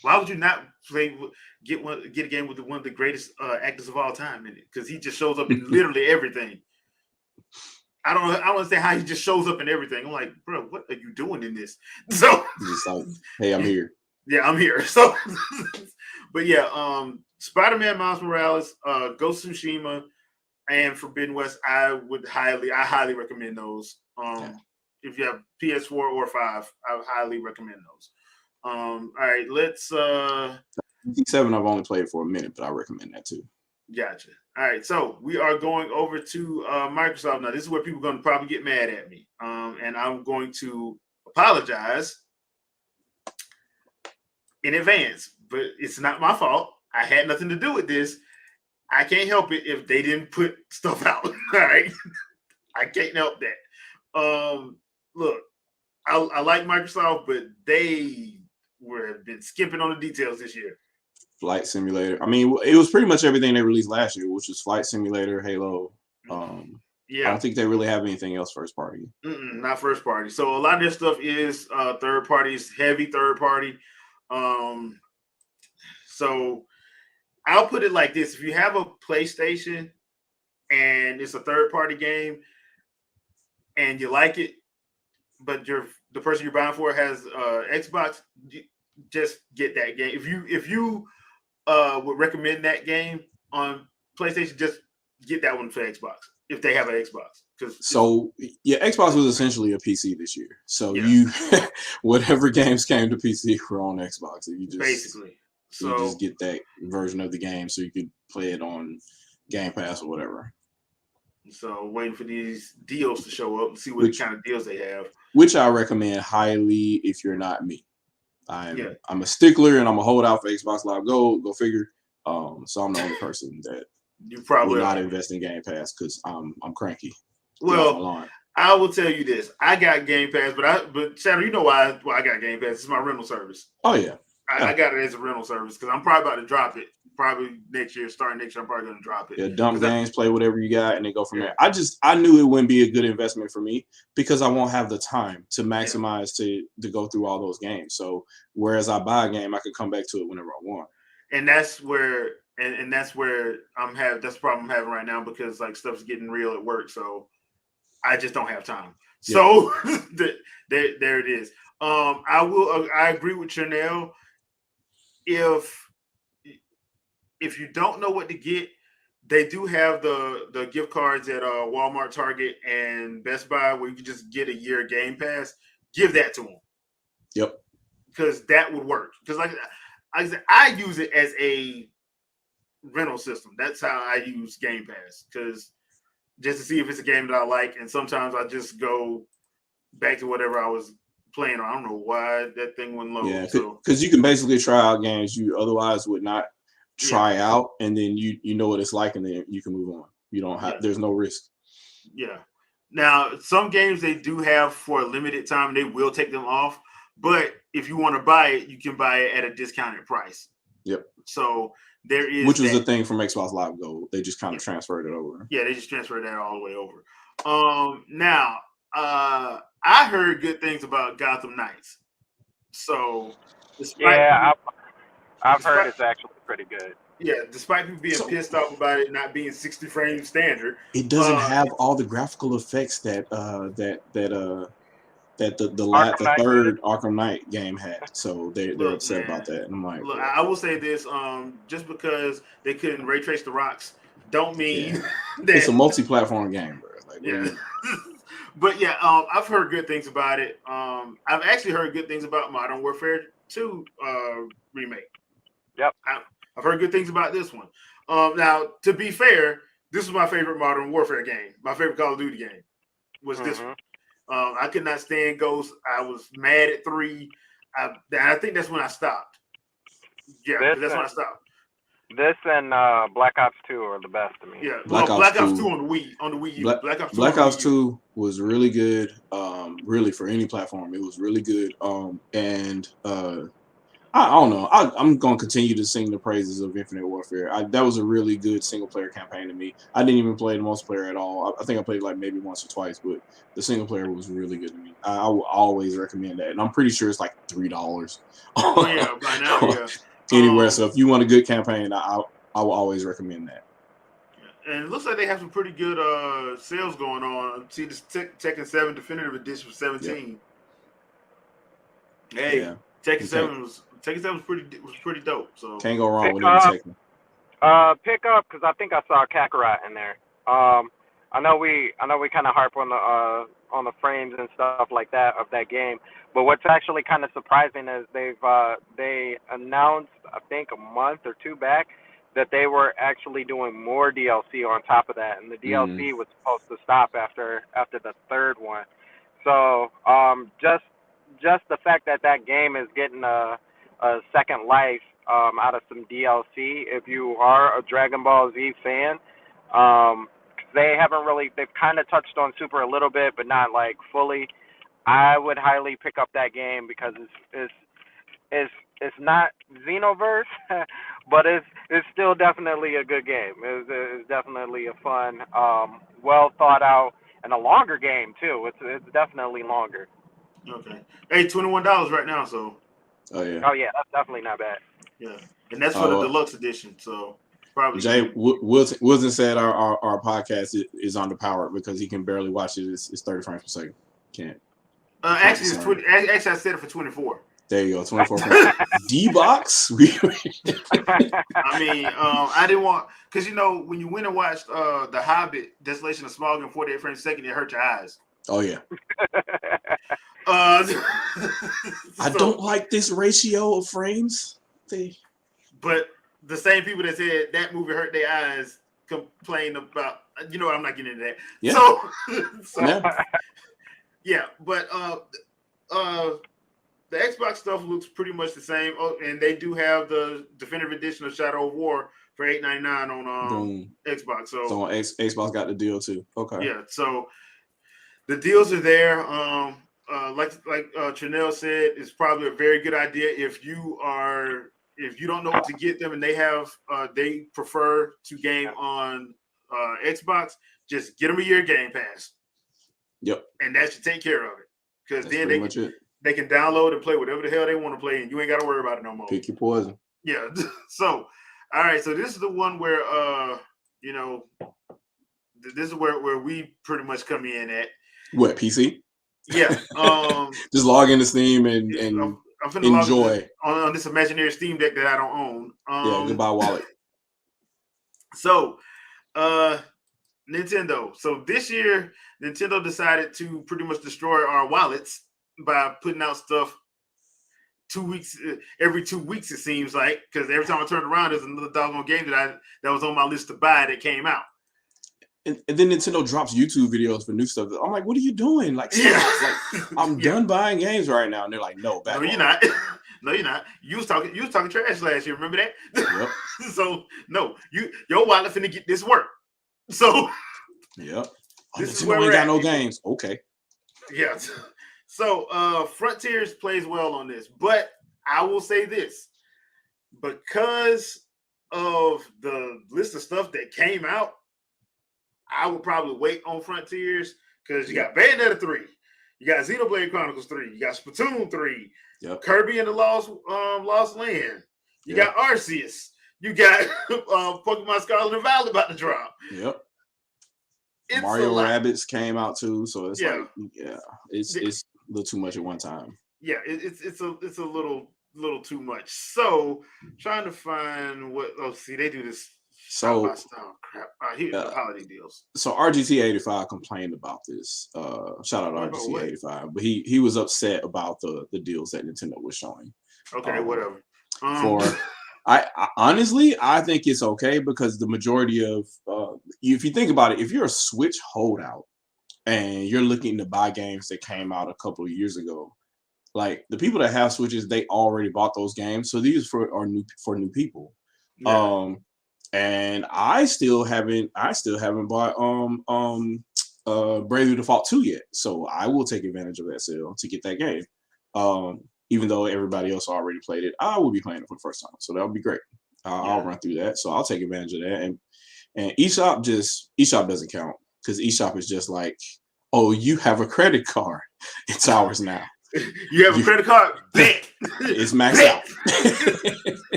Why would you not get a game with one of the greatest actors of all time in it? Because he just shows up in literally everything. I don't understand how he just shows up in everything. I'm like, bro, what are you doing in this? So just like, hey, I'm here. Yeah, I'm here. So, but yeah, Spider-Man, Miles Morales, Ghost of Tsushima, and Forbidden West. I highly recommend those. If you have PS4 or 5, I would highly recommend those. All right, let's. 7 I've only played for a minute, but I recommend that too. Gotcha. All right, so we are going over to Microsoft now. This is where people are going to probably get mad at me, and I'm going to apologize in advance. but it's not my fault. I had nothing to do with this. I can't help it if they didn't put stuff out. All right, I can't help that. Look, I like Microsoft, but they have been skipping on the details this year. Flight Simulator. I mean, it was pretty much everything they released last year, which was Flight Simulator, Halo. I don't think they really have anything else first party. Not first party. So a lot of this stuff is third parties, heavy third party. So I'll put it like this: if you have a PlayStation and it's a third party game and you like it, but the person you're buying for has Xbox, just get that game. If you would recommend that game on PlayStation, just get that one for Xbox if they have an Xbox. So Xbox was essentially a PC this year. So yeah. you whatever games came to PC were on Xbox. You just basically you just get that version of the game so you could play it on Game Pass or whatever. So waiting for these deals to show up and see what kind of deals they have. Which I recommend highly if you're not me. I'm a stickler and I'm a holdout for Xbox Live Gold. Go figure. So I'm the only person that you probably will not invest in Game Pass because I'm cranky. Well, I will tell you this: I got Game Pass, but Shadow, you know why I got Game Pass? It's my rental service. Oh yeah, I got it as a rental service because I'm probably about to drop it. Probably next year, starting next year, I'm probably going to drop it. Yeah, dump games, play whatever you got, and then go from there. I knew it wouldn't be a good investment for me because I won't have the time to maximize to go through all those games. So whereas I buy a game, I can come back to it whenever I want. And that's where that's where that's the problem I'm having right now because like stuff's getting real at work, so I just don't have time. Yeah. So there it is. I agree with Chanel. If you don't know what to get, they do have the gift cards at Walmart, Target, and Best Buy where you can just get a year Game Pass. Give that to them. Yep. Because that would work. Because like I said, I use it as a rental system. That's how I use Game Pass. Because just to see if it's a game that I like, and sometimes I just go back to whatever I was playing. I don't know why that thing went low. Yeah, because you can basically try out games you otherwise would not try out, and then you know what it's like, and then you can move on. You don't have there's no risk. Yeah. Now some games they do have for a limited time, they will take them off. But if you want to buy it, you can buy it at a discounted price. Yep. So there is which was the thing from Xbox Live Gold. They just kind of transferred it over. Yeah, they just transferred that all the way over. Now I heard good things about Gotham Knights. So I've heard it's actually pretty good. Yeah, despite people being pissed off about it not being 60 frames standard, it doesn't have all the graphical effects that the third Arkham Knight game had. So they're upset about that. And I'm like, look, I will say this: just because they couldn't ray trace the rocks, don't mean that it's a multi-platform game, bro. Like, But I've heard good things about it. I've actually heard good things about Modern Warfare 2 remake. Yep. I've heard good things about this one. Now, to be fair, this was my favorite Modern Warfare game. My favorite Call of Duty game was this one. I could not stand Ghost. I was mad at 3. I think that's when I stopped. Yeah, that's when I stopped. This and Black Ops 2 are the best to me. Yeah, Black Ops 2 on the Wii U. Black Ops 2 was really good. Really for any platform, it was really good. And I don't know. I'm going to continue to sing the praises of Infinite Warfare. That was a really good single-player campaign to me. I didn't even play the multiplayer at all. I think I played like maybe once or twice, but the single-player was really good to me. I will always recommend that. And I'm pretty sure it's like $3. Oh, yeah, by now, yeah. Anywhere. So if you want a good campaign, I will always recommend that. And it looks like they have some pretty good sales going on. See this Tekken 7 Definitive Edition for 17. Yep. Hey, yeah. Tekken 7 was pretty dope. So can't go wrong with any Tekken. Pick up because I think I saw Kakarot in there. I know we kind of harp on the frames and stuff like that of that game, but what's actually kind of surprising is they announced I think a month or 2 back that they were actually doing more DLC on top of that, and the DLC was supposed to stop after the 3rd one. So just the fact that game is getting a second life out of some DLC. If you are a Dragon Ball Z fan, 'cause they haven't really. They've kind of touched on Super a little bit, but not like fully. I would highly pick up that game because it's it's not Xenoverse, but it's still definitely a good game. It's definitely a fun, well thought out, and a longer game too. It's definitely longer. Okay. Hey, $21 right now. So Oh yeah. Oh yeah, that's definitely not bad. yeah, and that's for the deluxe edition. So probably Jay Wilson said our podcast is underpowered because he can barely watch it. It's 30 frames per second. Can't. Actually, it's 20. Actually, I set it for 24. There you go, 24 frames. D-Box? I mean, I didn't want because when you went and watched The Hobbit, Desolation of Smaug in 48 frames a second, it hurt your eyes. Oh yeah. I don't like this ratio of frames. But the same people that said that movie hurt their eyes complain about. I'm not getting into that. Yeah. So yeah, but the Xbox stuff looks pretty much the same. Oh, and they do have the definitive edition of Shadow of War for $8.99 on Xbox. So on Xbox got the deal too. Okay. Yeah, so the deals are there. Like Trinell said, it's probably a very good idea if you don't know what to get them and they prefer to game on Xbox, just get them a year Game Pass. Yep. And that should take care of it. Because then they can download and play whatever the hell they want to play, and you ain't got to worry about it no more. Pick your poison. Yeah. So, all right. So this is the one where this is where we pretty much come in at. What, PC? Yeah. Just log into Steam and enjoy on this imaginary Steam Deck that I don't own. Yeah, goodbye wallet. So, Nintendo. So this year, Nintendo decided to pretty much destroy our wallets by putting out stuff 2 weeks, every 2 weeks, it seems like, because every time I turn around, there's another doggone game that was on my list to buy that came out. And then Nintendo drops YouTube videos for new stuff. I'm like, what are you doing? Like, I'm done buying games right now. And they're like, no, back No, you're not. No, you're not. You was talking trash last year. Remember that? Yep. So no, your wallet finna get this work. So yep. This is Nintendo where ain't we're got at. no games. Okay. Yeah. So Frontiers plays well on this, but I will say this, because of the list of stuff that came out, I would probably wait on Frontiers because you got Bayonetta 3, you got Xenoblade Chronicles 3, you got Splatoon 3, Kirby and the Lost Land, you got Arceus, you got Pokemon Scarlet and Violet about to drop. Yep. It's Mario Rabbids came out too, so it's it's a little too much at one time. Yeah, it's a little too much. So trying to find what. Oh, see, they do this. So crap. Here's the holiday deals. So RGT85 complained about this. Shout out to RGT85, but he was upset about the deals that Nintendo was showing. Okay, whatever. I honestly think it's okay because the majority of if you think about it, if you're a Switch holdout and you're looking to buy games that came out a couple of years ago, like the people that have Switches, they already bought those games, so these are new people. Yeah. And I still haven't bought Bravely Default 2 yet, so I will take advantage of that sale to get that game. Even though everybody else already played it, I will be playing it for the first time, so that would be great. I'll run through that, so I'll take advantage of that. And eShop doesn't count because eShop is just like, oh, you have a credit card, it's ours now. You have a credit card? Bet. It's maxed out.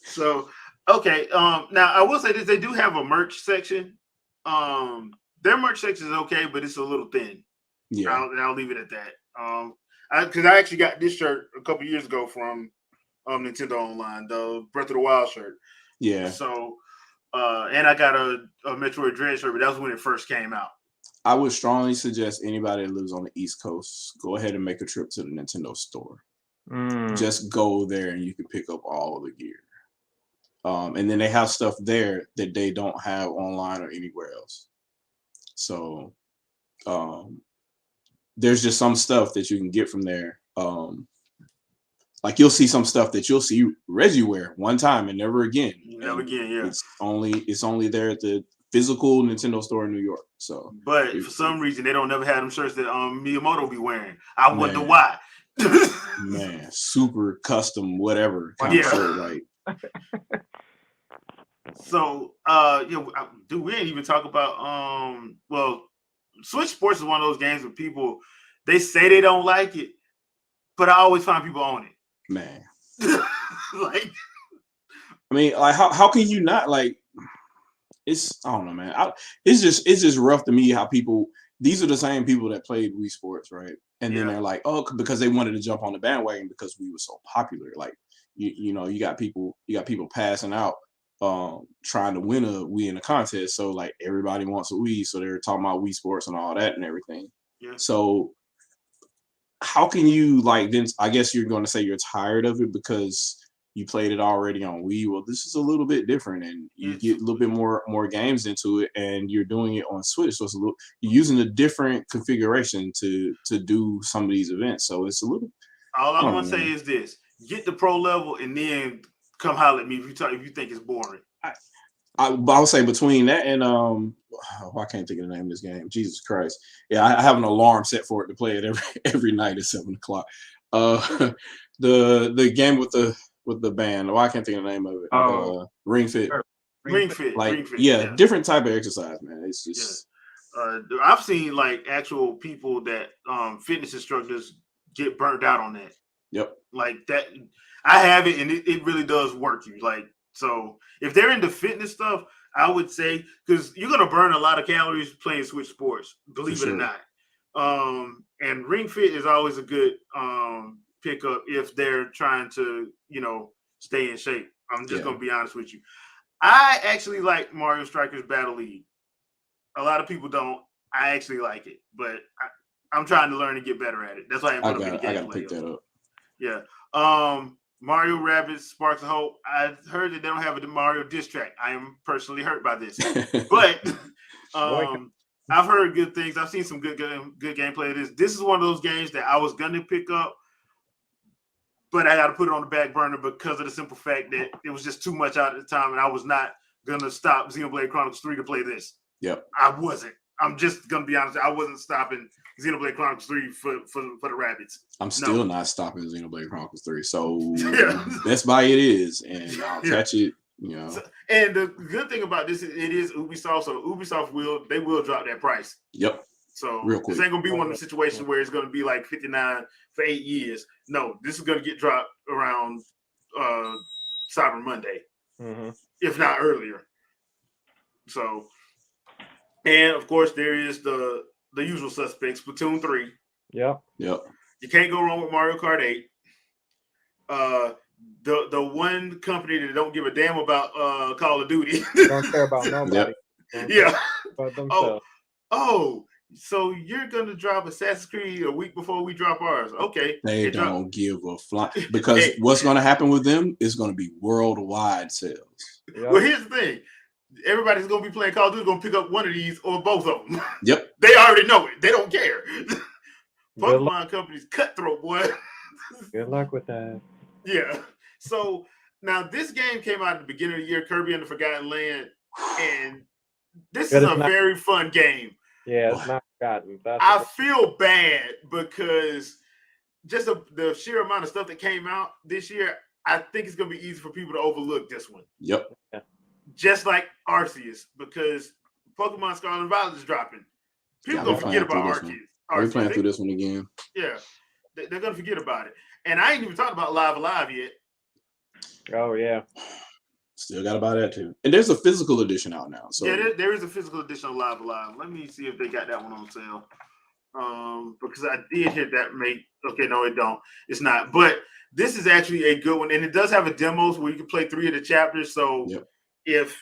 So, okay. Now I will say this: they do have a merch section. Their merch section is okay, but it's a little thin. Yeah, I'll leave it at that. Because I actually got this shirt a couple years ago from Nintendo Online, the Breath of the Wild shirt. Yeah. So, and I got a Metroid Dread shirt, but that was when it first came out. I would strongly suggest anybody that lives on the East Coast, go ahead and make a trip to the Nintendo store. Just go there and you can pick up all the gear. And then they have stuff there that they don't have online or anywhere else. So there's just some stuff that you can get from there like you'll see some stuff that you'll see Reggie wear one time and never again. Never again, yeah. It's only there at the physical Nintendo store in New York. So, but for some reason they don't never have them shirts that Miyamoto be wearing. I wonder why. Man, super custom, whatever kind of shirt, like. So, dude, we ain't even talk about well, Switch Sports is one of those games where people they say they don't like it, but I always find people on it. Man, like, I mean, like how can you not like? It's I don't know, man. It's just rough to me how people. These are the same people that played Wii Sports, right? And then they're like, oh, because they wanted to jump on the bandwagon because we were so popular. Like, you know, you got people passing out, trying to win a Wii in a contest. So like everybody wants a Wii, so they're talking about Wii Sports and all that and everything. Yeah. So how can you like then? I guess you're going to say you're tired of it because you played it already on Wii. Well, this is a little bit different, and you get a little bit more games into it, and you're doing it on Switch. So it's a little you're using a different configuration to do some of these events. So it's a little. All I'm gonna say is this: get the pro level, and then come holler at me if you think it's boring. I would say between that and I can't think of the name of this game. Jesus Christ! Yeah, I have an alarm set for it to play it every night at 7:00. The game with the band. Oh, I can't think of the name of it. Ring Fit. Ring Fit. Like, Ring Fit. Yeah, different type of exercise, man. It's just. I've seen like actual people that fitness instructors get burnt out on that. Yep. Like that, I have it, and it really does work you. Like, so if they're into fitness stuff, I would say because you're gonna burn a lot of calories playing Switch Sports, believe it or not. And Ring Fit is always a good pickup if they're trying to, stay in shape. I'm just gonna be honest with you. I actually like Mario Strikers Battle League. A lot of people don't. I actually like it, but I'm trying to learn to get better at it. That's why I'm going to I gotta pick that up. Yeah. Mario Rabbids Sparks of Hope. I heard that they don't have a Mario diss track. I am personally hurt by this, but I've heard good things. I've seen some good gameplay of this. This is one of those games that I was gonna pick up, but I got to put it on the back burner because of the simple fact that it was just too much out at the time, and I was not gonna stop Xenoblade Chronicles 3 to play this. Yep. I wasn't. I'm just gonna be honest. I wasn't stopping Xenoblade Chronicles 3 for the rabbits. I'm still not stopping Xenoblade Chronicles 3. So Best Buy it is, and I'll catch it. So, and the good thing about this is it is Ubisoft, so Ubisoft will drop that price. Yep. So real quick. This ain't gonna be one of the situations where it's gonna be like $59 for 8 years. No, this is gonna get dropped around Cyber Monday, if not earlier. So. And of course, there is the usual suspects, Splatoon 3. Yep. You can't go wrong with Mario Kart 8. The one company that don't give a damn about Call of Duty. Don't care about nobody. Yeah. About themselves. Oh, so you're gonna drop Assassin's Creed a week before we drop ours? Okay. They don't give a fly because what's gonna happen with them is gonna be worldwide sales. Yep. Well, here's the thing. Everybody's gonna be playing Call of Duty, gonna pick up one of these or both of them. Yep. They already know it. They don't care. Pokemon company's cutthroat, boy. Good luck with that. Yeah. So now this game came out at the beginning of the year, Kirby and the Forgotten Land, and this is a very fun game. Yeah, it's not forgotten. I feel bad because just the sheer amount of stuff that came out this year, I think it's gonna be easy for people to overlook this one. Yep. Yeah. Just like Arceus, because Pokemon Scarlet and Violet is dropping. People gonna forget about Arceus. We're playing through this one again. Yeah, they're gonna forget about it. And I ain't even talking about Live Alive yet. Oh yeah, still got to buy that too. And there's a physical edition out now. So yeah, there is a physical edition of Live Alive. Let me see if they got that one on sale. Because I did hear that okay, no, it don't. It's not. But this is actually a good one, and it does have a demos where you can play 3 of the chapters. So. Yep. If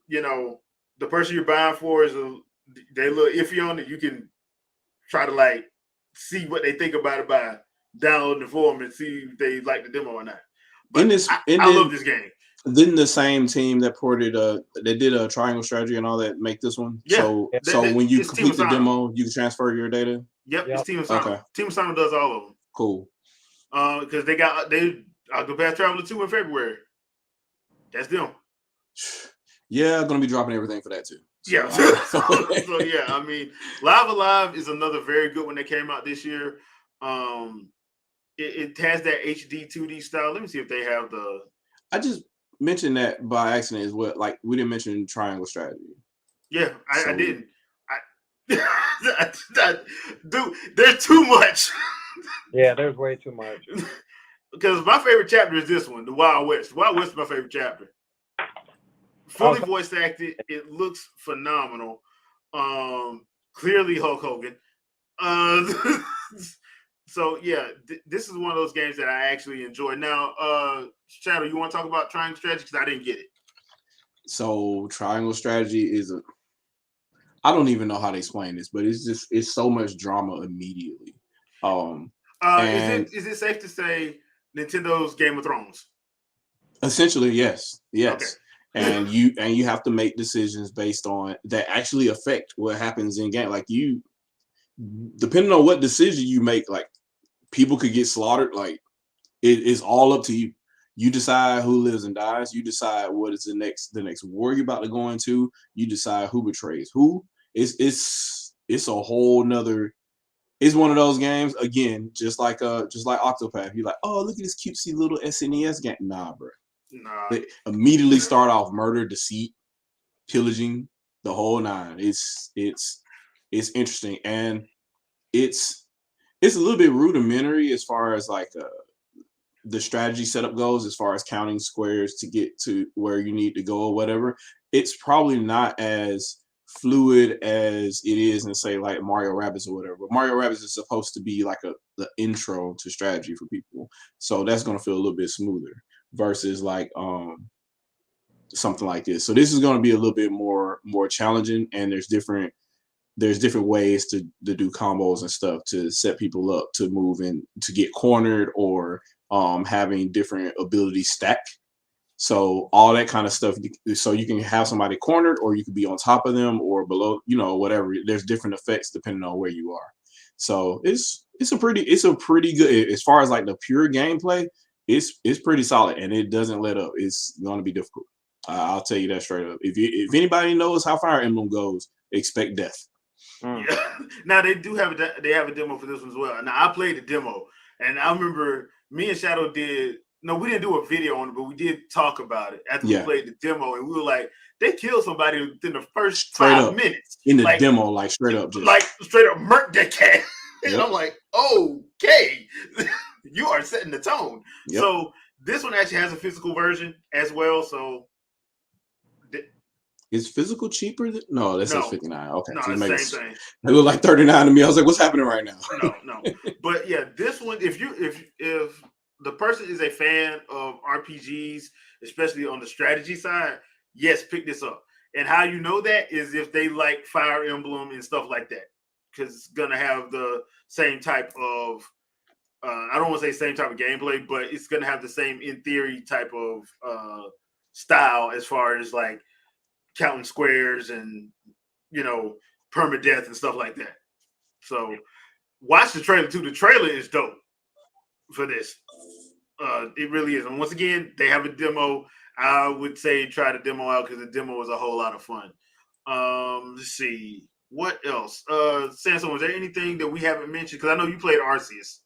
the person you're buying for is they're a little iffy on it, you can try to see what they think about it by downloading the form and see if they like the demo or not. But I love this game. Didn't the same team that ported they did a Triangle Strategy and all that make this one? Yeah. So when you complete the demo, you can transfer your data. Yep. It's Team Asano. Okay. Team Asano does all of them. Cool. Because they Octopath Traveler 2 in February. That's them. Yeah, gonna be dropping everything for that too. So, Yeah. So yeah, I mean, Live Alive is another very good one that came out this year. It has that HD 2D style. Let me see if they have the. I just mentioned that by accident as well. Like we didn't mention triangle strategy. Yeah, I didn't. Dude, there's too much. Yeah, there's way too much. Because my favorite chapter is this one, the Wild West. Wild West is my favorite chapter. Fully voice acted. It looks phenomenal. Clearly Hulk Hogan. So yeah, this is one of those games that I actually enjoy. Now, Shadow, you want to talk about triangle strategy? Because I didn't get it. So triangle strategy is I don't even know how to explain this, but it's so much drama immediately. Is it safe to say Nintendo's Game of Thrones? Essentially, yes. Okay. And you have to make decisions based on that actually affect what happens in game. Like depending on what decision you make, like people could get slaughtered. Like it is all up to you. You decide who lives and dies. You decide what is the next war you're about to go into. You decide who betrays who. It's a whole nother. It's one of those games again, just like Octopath. You're like, oh, look at this cutesy little SNES game. Nah, bro. Nah. They immediately start off murder, deceit, pillaging, the whole nine. It's interesting, and it's a little bit rudimentary as far as like the strategy setup goes, as far as counting squares to get to where you need to go or whatever. It's probably not as fluid as it is in say like Mario Rabbids or whatever. But Mario Rabbids is supposed to be like the intro to strategy for people, so that's going to feel a little bit smoother versus like something like this. So this is going to be a little bit more challenging, and there's different ways to do combos and stuff to set people up to move in to get cornered or having different abilities stack. So all that kind of stuff. So you can have somebody cornered, or you could be on top of them or below, whatever. There's different effects depending on where you are. So it's a pretty good, as far as like the pure gameplay, it's pretty solid, and it doesn't let up. It's going to be difficult. I'll tell you that straight up. If anybody knows how Fire Emblem goes, expect death. Yeah. Now they have a demo for this one as well. Now I played the demo, and I remember me and Shadow did. No, we didn't do a video on it, but we did talk about it after we played the demo, and we were like, they killed somebody within the first straight 5 up, minutes in the demo, like straight up, straight up murked that cat. And I'm like, okay, you are setting the tone. Yep. So this one actually has a physical version as well. So is physical cheaper? No, that says 59. Okay, no, it's the same thing. It looked like 39 to me. I was like, what's happening right now? No. But yeah, this one, if the person is a fan of RPGs, especially on the strategy side, yes, pick this up. And how you know that is if they like Fire Emblem and stuff like that, because it's gonna have the same type of I don't want to say same type of gameplay, but it's gonna have the same, in theory, type of style as far as like counting squares and permadeath and stuff like that. So watch the trailer too. The trailer is dope for this. It really is. And once again, they have a demo. I would say try the demo out because the demo is a whole lot of fun. Let's see. What else? Samson, was there anything that we haven't mentioned? Because I know you played Arceus.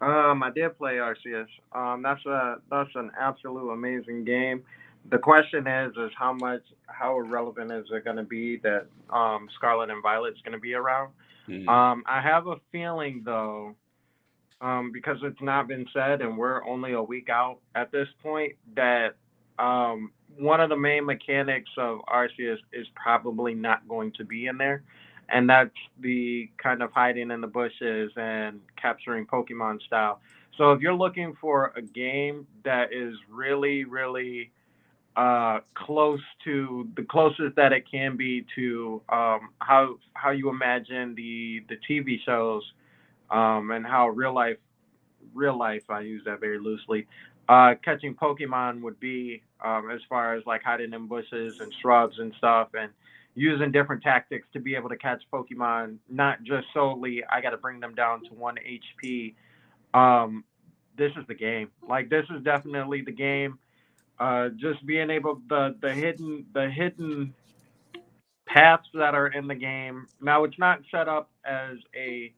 I did play Arceus. That's an absolute amazing game. The question is how relevant is it going to be that Scarlet and Violet's going to be around? Mm-hmm. I have a feeling though, because it's not been said and we're only a week out at this point, that one of the main mechanics of Arceus is probably not going to be in there. And that's the kind of hiding in the bushes and capturing Pokemon style. So if you're looking for a game that is really, really close to the closest that it can be to how you imagine the TV shows and how real life, I use that very loosely, catching Pokemon would be, as far as like hiding in bushes and shrubs and stuff, and using different tactics to be able to catch Pokemon, not just solely I got to bring them down to 1 HP. this is the game. Like this is definitely the game. Just being able the hidden paths that are in the game. Now it's not set up as a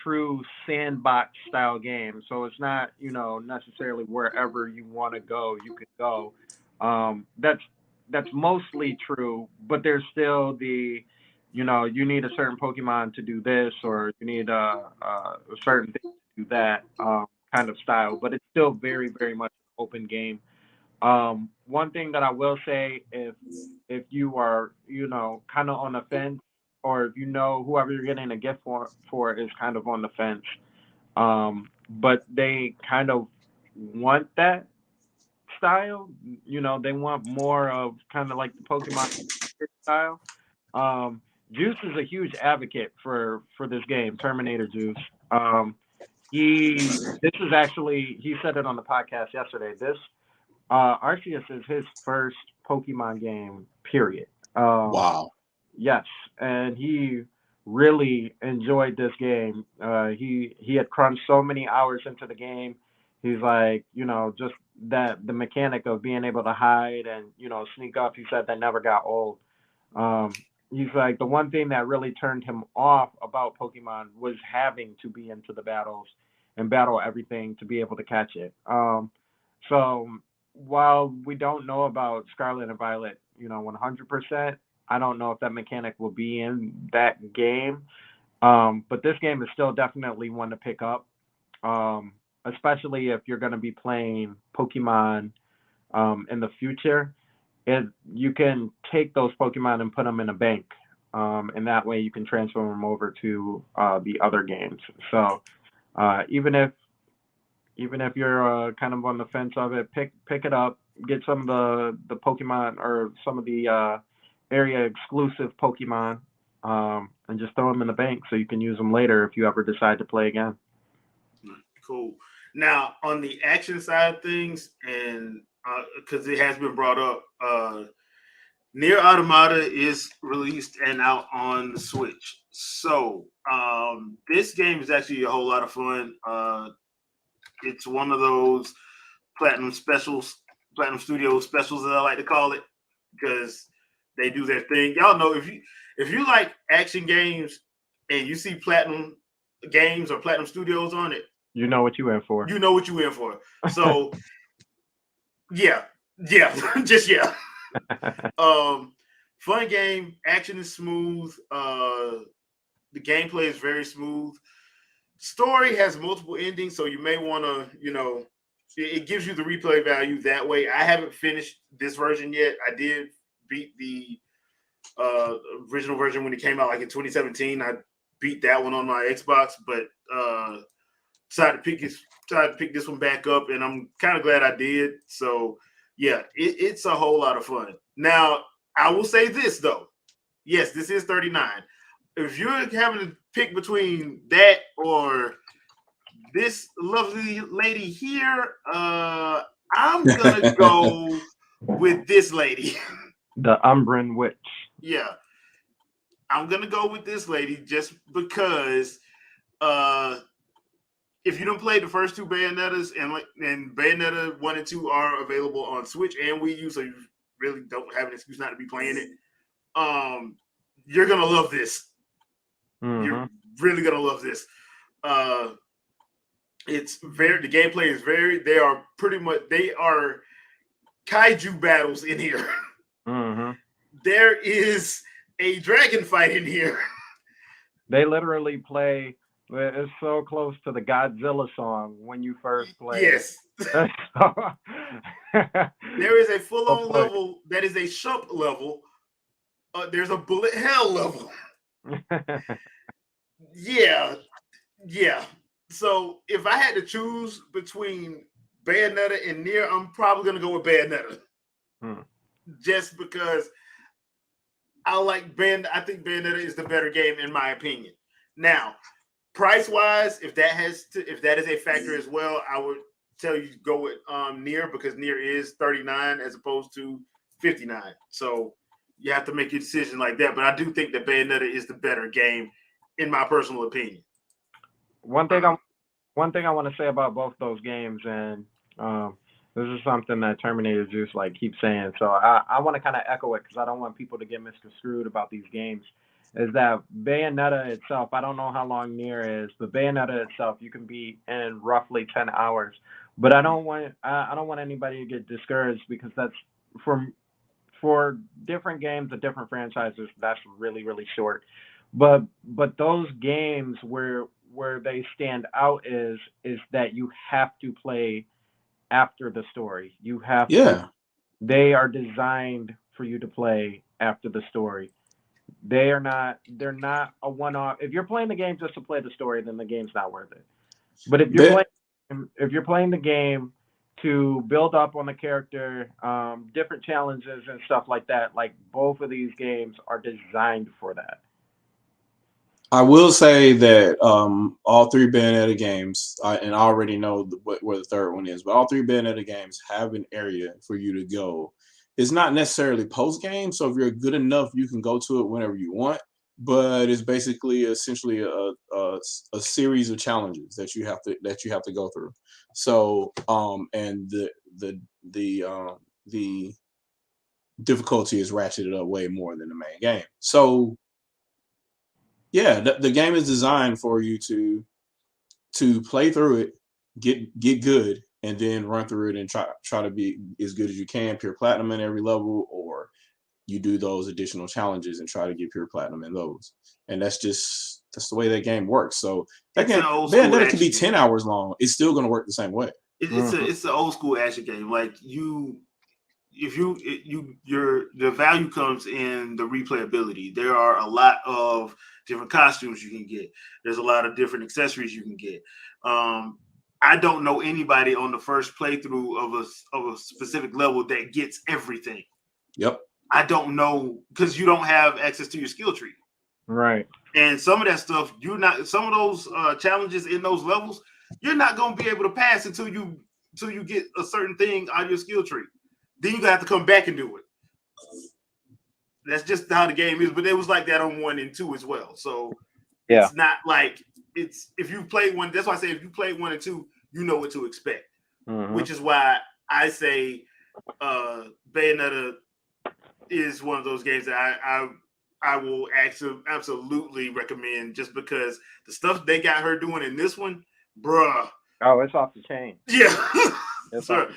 true sandbox style game, so it's not necessarily wherever you want to go you can go. That's mostly true, but there's still the you need a certain Pokemon to do this, or you need a certain thing to do that kind of style. But it's still very very much an open game. One thing that I will say, if you are, kind of on the fence, or if you know whoever you're getting a gift for is kind of on the fence, but they kind of want that style, they want more of kind of like the Pokemon style. Um, Juice is a huge advocate for this game, Terminator Juice. This is actually he said it on the podcast yesterday. This Arceus is his first Pokemon game, period. Wow. Yes, and he really enjoyed this game. He had crunched so many hours into the game. He's like, just that the mechanic of being able to hide and sneak up. He said that never got old. He's like the one thing that really turned him off about Pokemon was having to be into the battles and battle everything to be able to catch it. So while we don't know about Scarlet and Violet, 100%, I don't know if that mechanic will be in that game. But this game is still definitely one to pick up, especially if you're going to be playing Pokemon in the future. You can take those Pokemon and put them in a bank, and that way you can transfer them over to the other games. So even if you're kind of on the fence of it, pick it up, get some of the Pokemon or some of the area exclusive Pokemon, and just throw them in the bank so you can use them later if you ever decide to play again. Cool. Now, on the action side of things, and because it has been brought up, Near Automata is released and out on the Switch. So this game is actually a whole lot of fun. It's one of those platinum specials, platinum studio specials that I like to call it, because they do their thing. Y'all know if you like action games and you see platinum games or platinum studios on it, You know what you in for. you know what you in for. So yeah, just yeah. Fun game. Action is smooth. The gameplay is very smooth. Story has multiple endings, so you may want to, it gives you the replay value that way. I haven't finished this version yet. I did beat the original version when it came out, like in 2017. I beat that one on my Xbox, but decided to pick this one back up, and I'm kind of glad I did. So yeah, it's a whole lot of fun. Now, I will say this though. Yes, this is 39. If you're having to pick between that or this lovely lady here, I'm gonna go with this lady. The Umbran Witch. Yeah, I'm gonna go with this lady just because if you don't play the first two Bayonettas, and Bayonetta 1 and 2 are available on Switch and Wii U, so you really don't have an excuse not to be playing it. You're gonna love this. Mm-hmm. You're really gonna love this. The gameplay is they are kaiju battles in here. Mm-hmm. There is a dragon fight in here. They literally play. It's so close to the Godzilla song when you first play. Yes. There is a full-on level that is a shump level. There's a bullet hell level. Yeah. So if I had to choose between Bayonetta and Nier, I'm probably gonna go with Bayonetta. Just because I think Bayonetta is the better game in my opinion. Now, price-wise, if that is a factor as well, I would tell you to go with Nier, because Nier is 39 as opposed to 59. So you have to make your decision like that. But I do think that Bayonetta is the better game in my personal opinion. One thing I one thing I want to say about both those games, and this is something that Terminator Juice like keeps saying. So I want to kind of echo it because I don't want people to get misconstrued about these games. Is that Bayonetta itself? I don't know how long Nier is, but Bayonetta itself you can beat in roughly 10 hours. But I don't want anybody to get discouraged because that's for for different games of different franchises, that's really short. But those games where they stand out is that you have to play after the story. You have to. Yeah, They are designed for you to play after the story. They are not. They're not a one-off. If you're playing the game just to play the story, then the game's not worth it. But bet. if you're playing the game to build up on the character, different challenges and stuff like that, like both of these games are designed for that. I will say that all three Bayonetta games, and I already know where the third one is, but all three Bayonetta games have an area for you to go. It's not necessarily post game, so if you're good enough, you can go to it whenever you want. But it's basically essentially a series of challenges that you have to go through. So and the difficulty is ratcheted up way more than the main game. So yeah, the game is designed for you to play through it, get good, and then run through it and try to be as good as you can, pure platinum in every level, or you do those additional challenges and try to get pure platinum in those. And that's the way that game works. So that It's game, an old man, school that could be action 10 game. hours long. It's still gonna work the same way. Mm-hmm. It's an old school action game. Like you, if you your the value comes in the replayability. There are a lot of different costumes you can get. There's a lot of different accessories you can get. Um, I don't know anybody on the first playthrough of a specific level that gets everything. Yep. I don't know because you don't have access to your skill tree. Right. And some of that stuff, some of those challenges in those levels, you're not gonna be able to pass until you get a certain thing on your skill tree. Then you have to come back and do it. That's just how the game is. But it was like that on 1 and 2 as well. So Yeah. it's not like it's if you played one. That's why I say if you played 1 and 2, you know what to expect. Mm-hmm. Which is why I say Bayonetta is one of those games that I will absolutely recommend just because the stuff they got her doing in this one, bruh. Oh, it's off the chain. Yeah. So,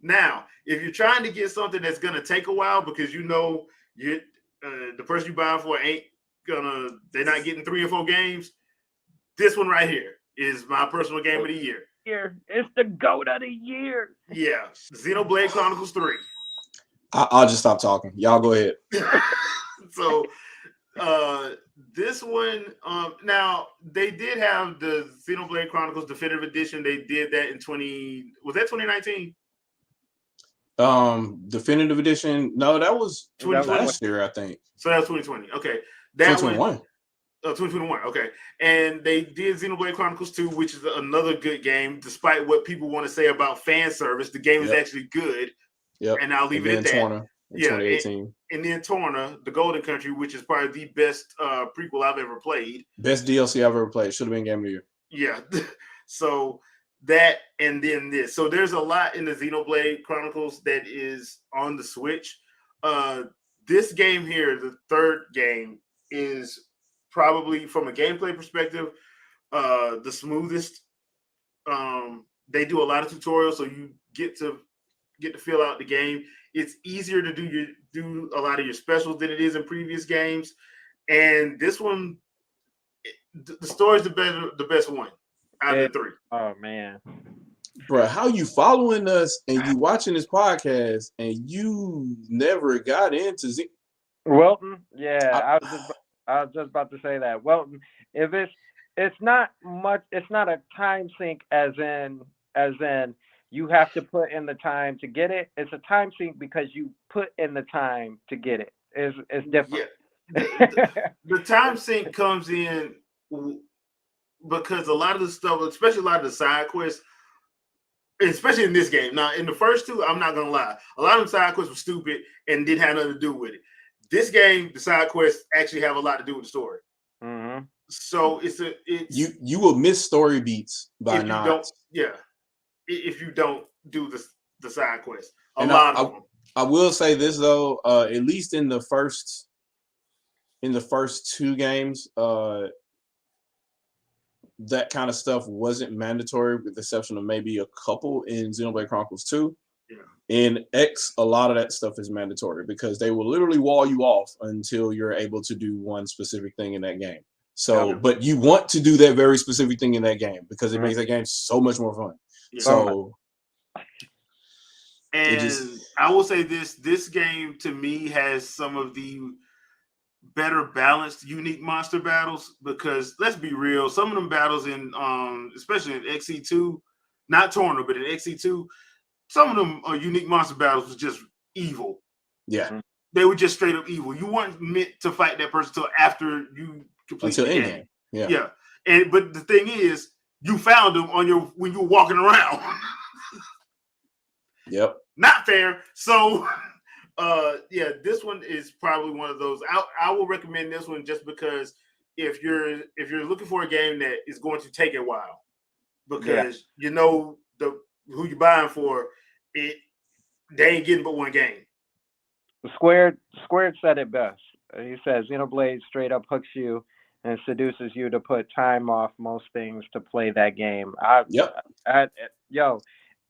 now, if you're trying to get something that's gonna take a while because you know you the person you buying for they're not getting 3 or 4 games, this one right here is my personal game of the year. Here, it's the GOAT of the year. Yeah, Xenoblade Chronicles 3. I'll just stop talking. Y'all go ahead. So this one, now they did have the Xenoblade Chronicles Definitive Edition. They did that in 2019? Definitive edition. No, that was 2020. last year, I think. So that was 2020. Okay. That 2021. 2021. Okay. And they did Xenoblade Chronicles 2, which is another good game, despite what people want to say about fan service. The game is actually good. Yep. And I'll leave it at that. Torna in 2018. And then Torna, The Golden Country, which is probably the best prequel I've ever played. Best DLC I've ever played. Should have been Game of the Year. Yeah. So that and then this. So there's a lot in the Xenoblade Chronicles that is on the Switch. This game here, the third game, is probably from a gameplay perspective the smoothest. They do a lot of tutorials, so you get to feel out the game. It's easier to do a lot of your specials than it is in previous games. And this one, the story's the best one out of the 3. Oh man, bro, how you following us and you watching this podcast and you never got into Welton? Yeah, I was just about to say that. Welton, if it's not much, it's not a time sink as in you have to put in the time to get it. It's a time sink because you put in the time to get it. It's different. Yeah. The time sink comes in because a lot of the stuff, especially a lot of the side quests, especially in this game. Now, in the first 2, I'm not gonna lie, a lot of the side quests were stupid and didn't have nothing to do with it. This game, the side quests actually have a lot to do with the story. Mm-hmm. So it's you will miss story beats by if you not. don't, yeah, if you don't do the side quest, a And lot of them. I will say this though, at least in the first two games, that kind of stuff wasn't mandatory, with the exception of maybe a couple in Xenoblade Chronicles 2. Yeah. In X, a lot of that stuff is mandatory because they will literally wall you off until you're able to do one specific thing in that game. So, but you want to do that very specific thing in that game because it makes that game so much more fun. Yeah. So, and I will say this game to me has some of the better balanced unique monster battles, because let's be real, some of them battles in especially in XE2, not Torna, but in XE2, some of them unique monster battles was just evil. Yeah. They were just straight up evil. You weren't meant to fight that person until after you complete the game. Yeah. And but the thing is, you found them when you were walking around. Yep. Not fair. So this one is probably one of those. I will recommend this one just because if you're looking for a game that is going to take a while, because you know who you're buying for, they ain't getting but one game. Squared said it best. He says Xenoblade straight up hooks you and seduces you to put time off most things to play that game.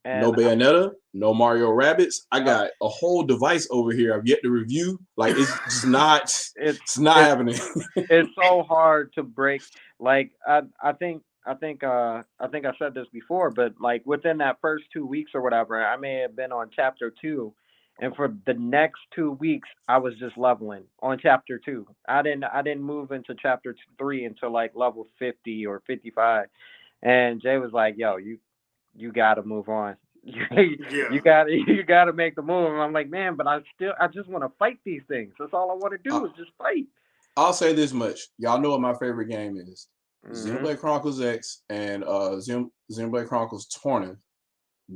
No Bayonetta, no Mario Rabbids. I got a whole device over here I've yet to review. Like it's just not it's not happening. It's so hard to break. Like I think I said this before, but like within that first 2 weeks or whatever, I may have been on chapter 2, and for the next 2 weeks I was just leveling on chapter 2. I didn't move into chapter 3 until like level 50 or 55, and Jay was like, "Yo, you got to move on. You got to make the move." And I'm like, "Man, but I just want to fight these things. That's all I want to do is just fight." I'll say this much. Y'all know what my favorite game is. Mm-hmm. Xenoblade Chronicles X and Xenoblade Chronicles Torna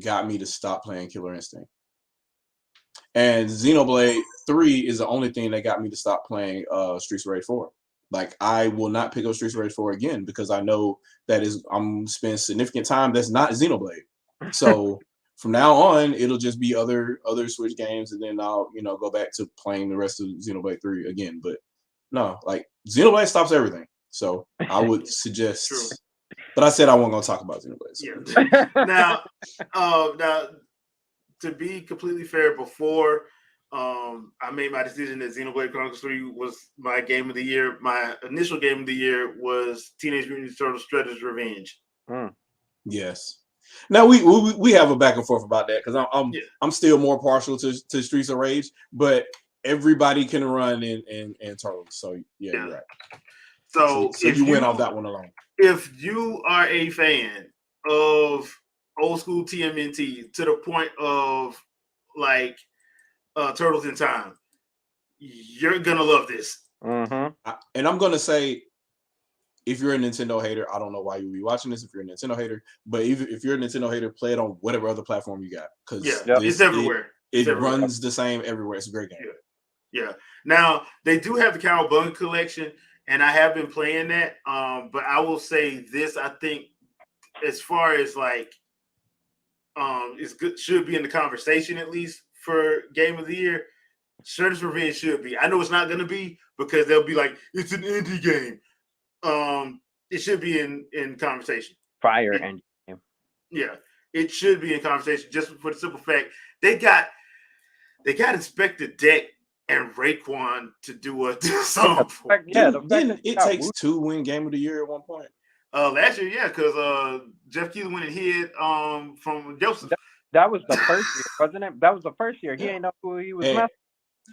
got me to stop playing Killer Instinct. And Xenoblade 3 is the only thing that got me to stop playing Streets of Rage 4. Like, I will not pick up Streets of Rage 4 again because I know that I'm spending significant time that's not Xenoblade. So from now on, it'll just be other Switch games, and then I'll go back to playing the rest of Xenoblade 3 again. But no, like Xenoblade stops everything. So I would suggest. True. But I said I wasn't gonna talk about Xenoblade. So. Yeah. Now, to be completely fair, before I made my decision that Xenoblade Chronicles 3 was my game of the year, my initial game of the year was Teenage Mutant Ninja Turtles: Shredder's Revenge. Yes. Now we have a back and forth about that because I'm still more partial to Streets of Rage, but everybody can run in Turtles. So yeah, you're right. So if you win off that one alone. If you are a fan of old school TMNT to the point of like Turtles in Time, you're gonna love this. Mm-hmm. And I'm gonna say, if you're a Nintendo hater, I don't know why you would be watching this if you're a Nintendo hater, but if you're a Nintendo hater, play it on whatever other platform you got, because it's everywhere. It runs the same everywhere. It's a great game. Yeah. Now they do have the Cowabunga collection, and I have been playing that. But I will say this: I think as far as like, it's good, should be in the conversation at least for Game of the Year. Shredder's Revenge should be. I know it's not going to be because they'll be like, it's an indie game. It should be in conversation. Fire engine. Yeah, it should be in conversation just for the simple fact they got Inspector Deck and Raekwon to do a song. Didn't it takes 2 to win Game of the Year at one point? Last year, yeah, because Jeff Keighley went and hid from Joseph. That was the first year, wasn't it? That was the first year. He ain't know who he was messing.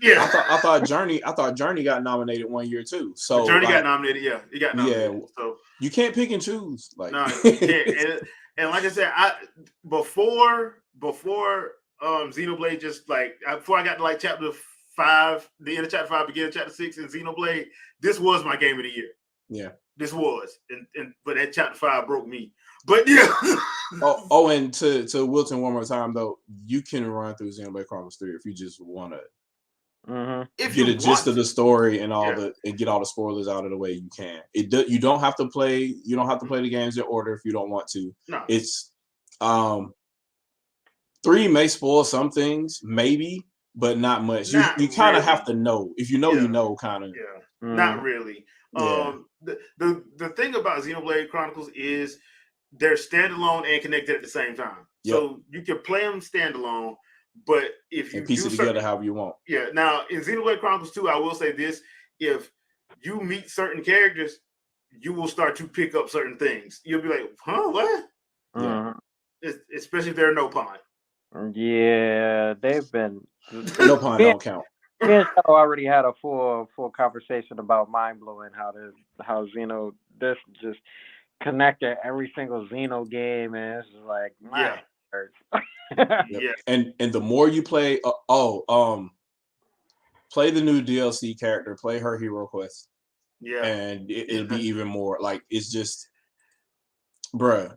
Yeah, I thought Journey got nominated one year too. So Journey got nominated. Yeah, he got nominated. Yeah, so you can't pick and choose. Like, no, you can't. and like I said, before Xenoblade, just like before I got to like chapter 5, the end of chapter 5, beginning of chapter 6 in Xenoblade, this was my game of the year. Yeah, this was, but that chapter 5 broke me. But yeah. And to Wilton one more time though, you can run through Xenoblade Chronicles 3 if you just want to If get you a gist want of to. the story and Yeah. and get all the spoilers out of the way you can. You don't have to play the games in order if you don't want to. No. It's 3 may spoil some things, maybe, but not much. You Not kind of really. have to know. If you know, Yeah. you know, kind of. Yeah. Not really. Yeah. The thing about Xenoblade Chronicles is they're standalone and connected at the same time. Yep. So you can play them standalone, but if you And piece do it together certain, however you want. yeah. Now in Xenoblade Chronicles 2, I will say this: if you meet certain characters, you will start to pick up certain things. You'll be like, "Huh, what?" Yeah. Especially if they're no pawn. Yeah, they've been. No pun Me, don't count. me and Shadow already had a full conversation about mind blowing how Xeno this just connected every single Xeno game, and it's just like Yeah. my hurts. Yep. Yeah. And the more you play, play the new DLC character, play her hero quest, Yeah. and it'll be even more like it's just, bruh.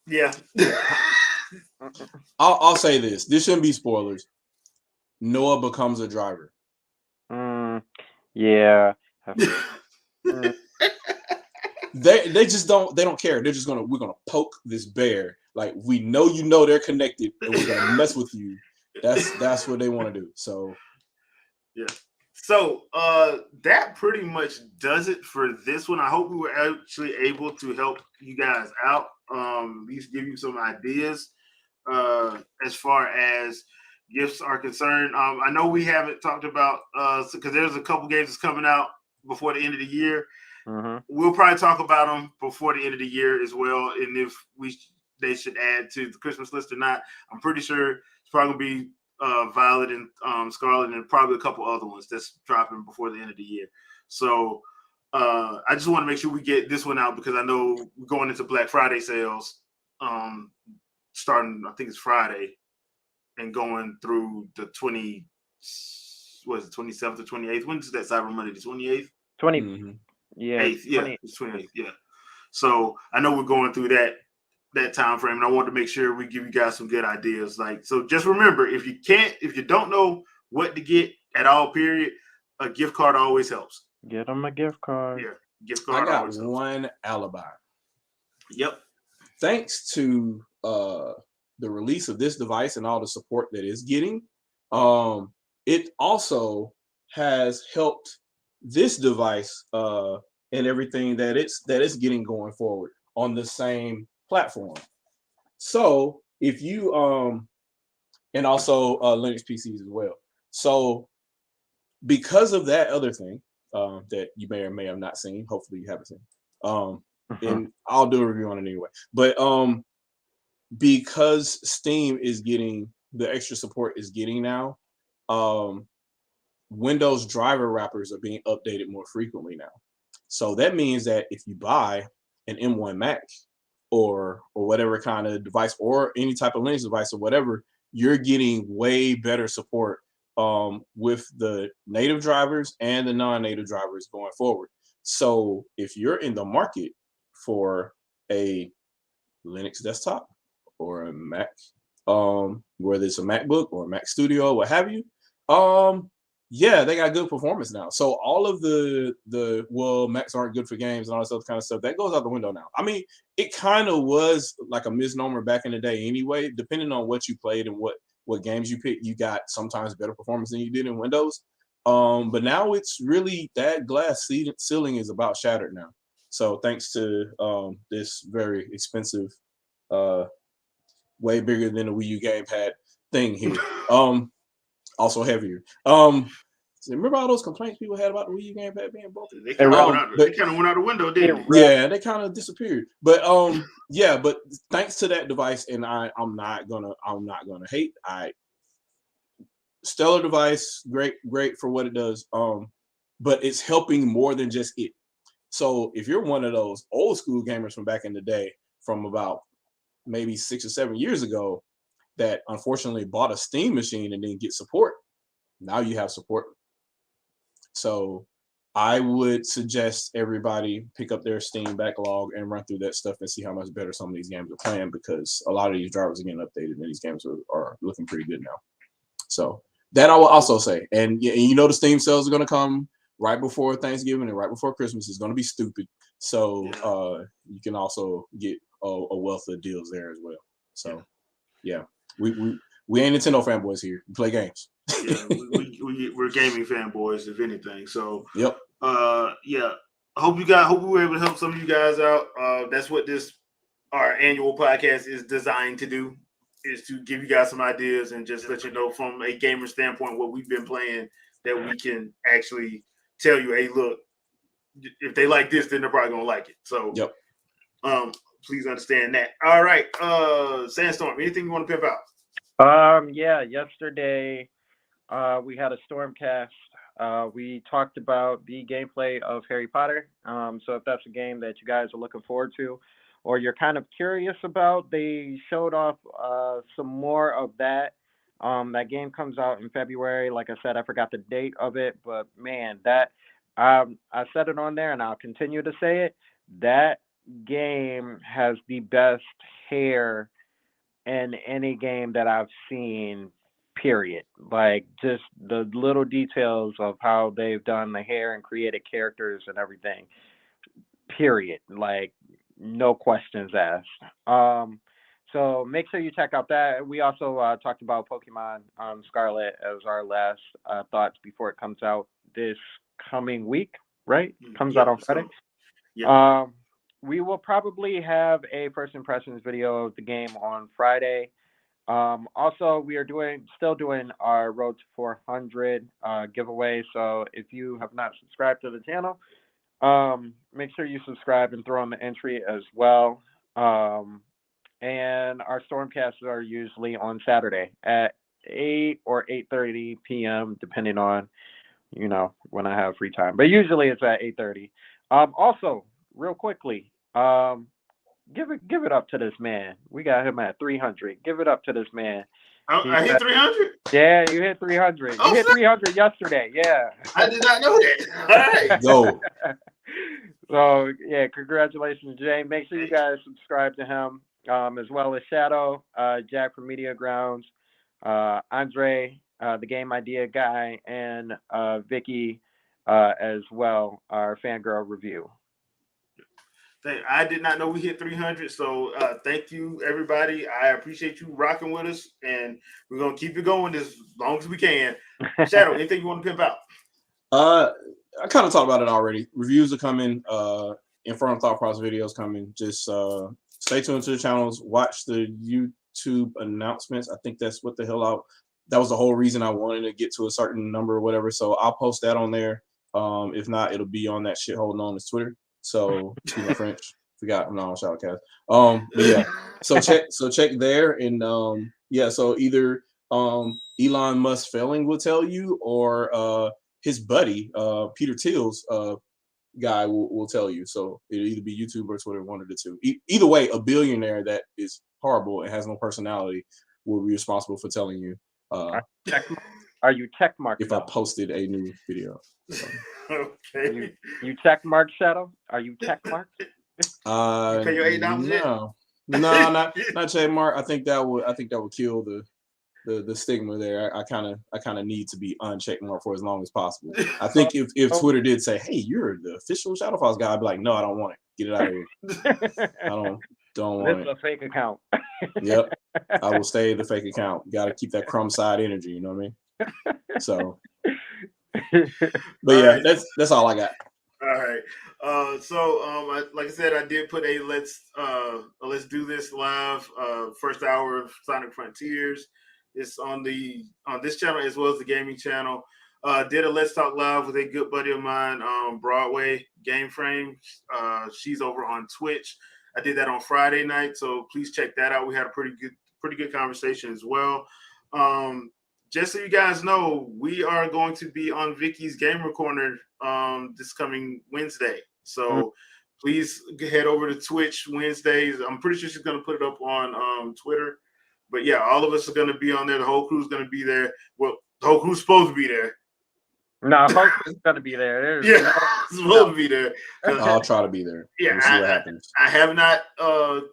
Yeah. I'll say this. This shouldn't be spoilers. Noah becomes a driver. Yeah. They just don't care. They're just we're gonna poke this bear. Like we know they're connected and we're gonna mess with you. That's what they want to do. So yeah. So that pretty much does it for this one. I hope we were actually able to help you guys out. At least give you some ideas as far as gifts are concerned. I know we haven't talked about because there's a couple games that's coming out before the end of the year. We'll probably talk about them before the end of the year as well, and if they should add to the Christmas list or not. I'm pretty sure it's probably gonna be Violet and Scarlet, and probably a couple other ones that's dropping before the end of the year. So I just want to make sure we get this one out because I know we're going into Black Friday sales, starting I think it's Friday, and going through the 27th or 28th. When is that Cyber Monday? The 28th. 20. Yeah. 8th, yeah, it's 28th, yeah. So I know we're going through that time frame, and I wanted to make sure we give you guys some good ideas. Like, so just remember, if you don't know what to get at all, period, a gift card always helps. Get them a gift card. Yeah, gift card. I got always helps. one alibi. Yep. Thanks to the release of this device and all the support that it's getting, it also has helped this device and everything that it's getting going forward on the same platform. So if you and also Linux PCs as well. So because of that other thing that you may or may have not seen, hopefully you haven't seen, and I'll do a review on it anyway. But because Steam is getting the extra support is getting now, Windows driver wrappers are being updated more frequently now. So that means that if you buy an M1 Mac or whatever kind of device or any type of Linux device or whatever, you're getting way better support with the native drivers and the non-native drivers going forward. So if you're in the market for a Linux desktop or a Mac, whether it's a MacBook or a Mac Studio, what have you, yeah, they got good performance now. So all of the Macs aren't good for games and all this other kind of stuff, that goes out the window now. I mean, it kind of was like a misnomer back in the day anyway. Depending on what you played and what games you picked, you got sometimes better performance than you did in Windows. But now it's really that glass ceiling is about shattered now. So thanks to this very expensive, way bigger than a Wii U gamepad thing here. Also heavier. Remember all those complaints people had about the Wii U gamepad being bulky? They kind of went out the window, didn't they? Yeah, they kind of disappeared. But yeah, but thanks to that device, and I'm not gonna hate. Stellar device, great for what it does. But it's helping more than just it. So if you're one of those old school gamers from back in the day, from about maybe 6 or 7 years ago, that unfortunately bought a Steam machine and didn't get support, now you have support. So I would suggest everybody pick up their Steam backlog and run through that stuff and see how much better some of these games are playing, because a lot of these drivers are getting updated and these games are looking pretty good now. So That I will also say, and you know the Steam sales are going to come right before Thanksgiving and right before Christmas. It's going to be stupid. So you can also get a wealth of deals there as well. So yeah, we ain't Nintendo fanboys here. We play games. Yeah, we're gaming fanboys, if anything. So yep. Yeah. Hope we were able to help some of you guys out. That's what our annual podcast is designed to do, is to give you guys some ideas and just let you know from a gamer standpoint what we've been playing, that we can actually tell you, hey, look, if they like this, then they're probably gonna like it. So yep. Please understand that. All right. Sandstorm, anything you want to pimp out? Yeah, yesterday we had a Stormcast. We talked about the gameplay of Harry Potter. So if that's a game that you guys are looking forward to, or you're kind of curious about, they showed off some more of that. That game comes out in February. Like I said, I forgot the date of it, but man, that I said it on there, and I'll continue to say it. That game has the best hair in any game that I've seen, period. Like, just the little details of how they've done the hair and created characters and everything, period. Like, no questions asked. So make sure you check out that. We also talked about Pokemon Scarlet as our last thoughts before it comes out this coming week, right? Comes out on Friday. We will probably have a first impressions video of the game on Friday. Also, we are still doing our Road to 400 giveaway. So if you have not subscribed to the channel, make sure you subscribe and throw in the entry as well. And our Stormcasts are usually on Saturday at 8 or 8:30 p.m. depending on when I have free time. But usually it's at 8:30. Also, real quickly, give it up to this man. We got him at 300. Give it up to this man. I hit 300? Yeah, you hit 300. You hit 300 yesterday. Yeah. I did not know that. All right. Go. So, yeah, congratulations, Jay. Make sure you guys subscribe to him, as well as Shadow, Jack from Media Grounds, Andre, the Game Idea Guy, and Vicky as well, our Fangirl Review. I did not know we hit 300, so thank you, everybody. I appreciate you rocking with us, and we're going to keep it going as long as we can. Shadow, anything you want to pimp out? I kind of talked about it already. Reviews are coming. Infernal Thought Process videos coming. Just stay tuned to the channels. Watch the YouTube announcements. I think that's what the hell that was the whole reason I wanted to get to a certain number or whatever. So I'll post that on there. If not, it'll be on that shithole known as Twitter. So excuse my French. Forgot I'm not on Shoutcast. But yeah. So check there, and so either Elon Musk failing will tell you, or his buddy Peter Thiel's guy will tell you. So it'll either be YouTube or Twitter, one of the two. Either way, a billionaire that is horrible and has no personality will be responsible for telling you. Are you checkmarked? If I posted a new video. So. Okay. You checkmarked, Shadow? Are you checkmarked? You pay your $8 yet? No, not checkmark. I think that would kill the stigma there. I kind of need to be unchecked mark for as long as possible. I think if Twitter did say, "Hey, you're the official Shadow Files guy," I'd be like, "No, I don't want it. Get it out of here. I don't want it." It's a fake account. Yep, I will stay the fake account. You got to keep that crumb side energy. You know what I mean? So, but yeah, that's all I got. All right. Like I said, I did put a let's do this live first hour of Sonic Frontiers. It's on this channel as well as the gaming channel. Did a Let's Talk Live with a good buddy of mine, Broadway Game Frame. She's over on Twitch. I did that on Friday night, so please check that out. We had a pretty good conversation as well. Just so you guys know, we are going to be on Vicky's Gamer Corner this coming Wednesday. So please head over to Twitch Wednesdays. I'm pretty sure she's going to put it up on Twitter. But yeah, all of us are going to be on there. The whole crew's going to be there. Well, the whole crew's supposed to be there. No, the whole crew's going to be there. Supposed to be there. I'll try to be there. Yeah, we'll see what happens. I have not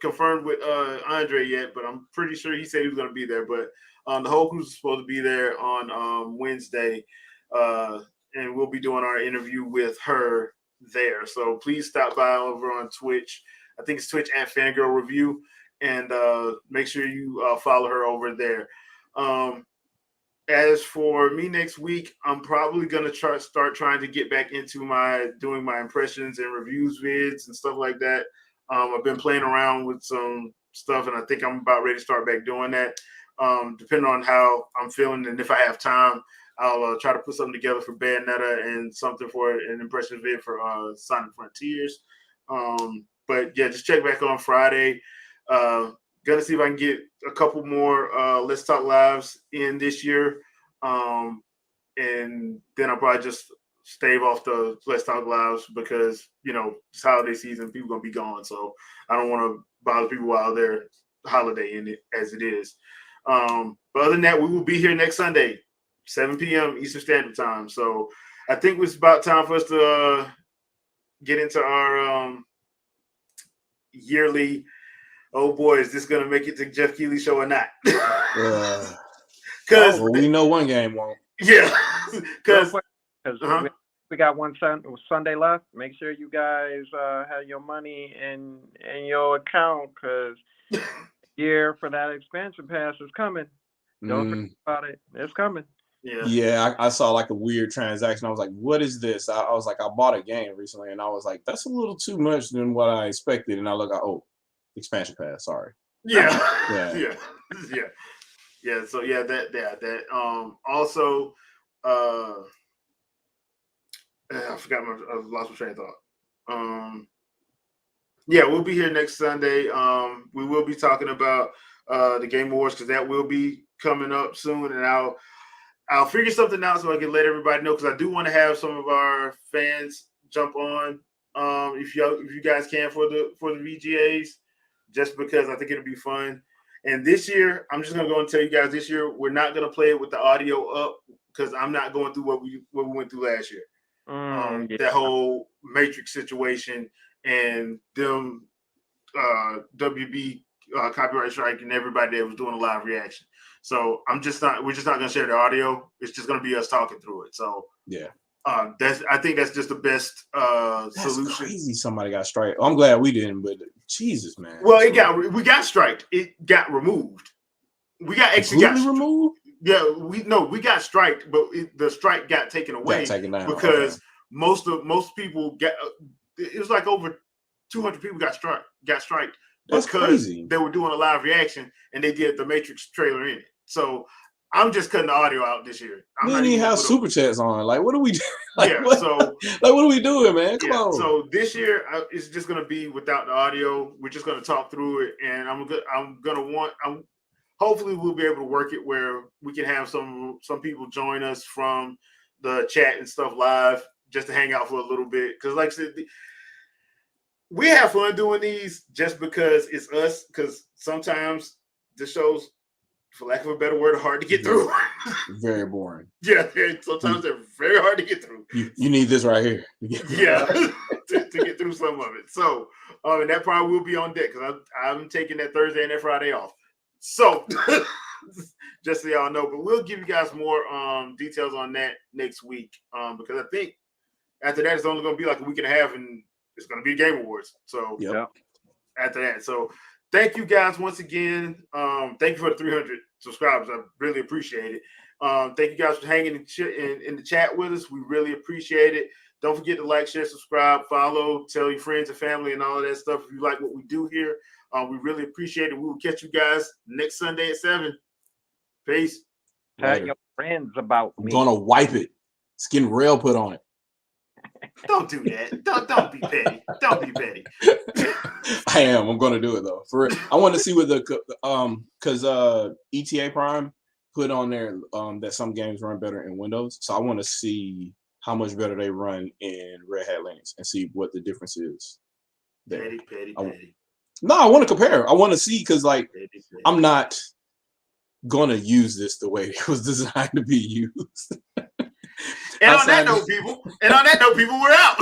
confirmed with Andre yet, but I'm pretty sure he said he was going to be there. But The whole crew's supposed to be there on Wednesday, and we'll be doing our interview with her there. So please stop by over on Twitch. I think it's Twitch at Fangirl Review, and make sure you follow her over there. As for me next week, I'm probably gonna start trying to get back into doing my impressions and reviews vids and stuff like that. I've been playing around with some stuff, and I think I'm about ready to start back doing that. Depending on how I'm feeling and if I have time, I'll try to put something together for Bayonetta and something for an impression vid for Sonic Frontiers. But yeah, just check back on Friday. Gonna see if I can get a couple more Let's Talk Lives in this year. And then I'll probably just stave off the Let's Talk Lives because, it's holiday season, people going to be gone. So I don't want to bother people while they're holiday in it as it is. But other than that, we will be here next Sunday, 7 p.m. Eastern Standard Time. So I think it's about time for us to get into our yearly, oh boy, is this going to make it to Jeff Keighley show or not? Because we know one game won't. Yeah, because we got one Sunday left. Make sure you guys have your money in your account because year for that expansion pass is coming. Don't forget about it. It's coming. Yeah, I saw like a weird transaction. I was like, what is this? I was like, I bought a game recently, and I was like, that's a little too much than what I expected. And I look, expansion pass. Sorry. Yeah. So that. Also, I forgot I lost my train of thought. We'll be here next Sunday. We will be talking about the Game Awards because that will be coming up soon, and I'll figure something out so I can let everybody know because I do want to have some of our fans jump on if you guys can for the VGAs, just because I think it'll be fun. And this year, I'm just gonna go and tell you guys, this year we're not gonna play it with the audio up because I'm not going through what we went through last year. That whole Matrix situation and them WB copyright strike and everybody that was doing a live reaction. So we're just not gonna share the audio. It's just gonna be us talking through it. So yeah. I think that's just the best solution. That's crazy. Somebody got striked. I'm glad we didn't, but Jesus, man. Well, we got striked. It got removed. We got removed. Yeah, we got striked, but the strike got taken away because most people got. It was like over 200 people got striked That's because crazy. They were doing a live reaction and they did the Matrix trailer in it. So I'm just cutting the audio out this year. We didn't even have super chats on. Like, what are we doing? What are we doing, man? Come on. So this year it's just gonna be without the audio. We're just gonna talk through it, and hopefully we'll be able to work it where we can have some people join us from the chat and stuff live just to hang out for a little bit. Because like I said, we have fun doing these just because it's us. Because sometimes the shows, for lack of a better word, are hard to get through. Very boring. Yeah, sometimes they're very hard to get through. You need this right here. Yeah, to get through some of it. So, and that probably will be on deck because I'm taking that Thursday and that Friday off. So, just so y'all know, but we'll give you guys more details on that next week because I think after that it's only going to be like a week and a half, and it's going to be Game Awards. So, after that, so. Thank you guys once again. Thank you for the 300 subscribers. I really appreciate it. Thank you guys for hanging in the chat with us. We really appreciate it. Don't forget to like, share, subscribe, follow, tell your friends and family and all of that stuff if you like what we do here. We really appreciate it. We will catch you guys next Sunday at 7. Peace. Tell your friends about me. I'm going to wipe it. It's getting rail put on it. Don't do that. Don't be petty. Don't be petty. I am. I'm going to do it though. I want to see what because ETA Prime put on there that some games run better in Windows. So I want to see how much better they run in Red Hat Linux and see what the difference is. There. Petty. No, I want to compare. I want to see because I'm not going to use this the way it was designed to be used. And on that note, people, we're out.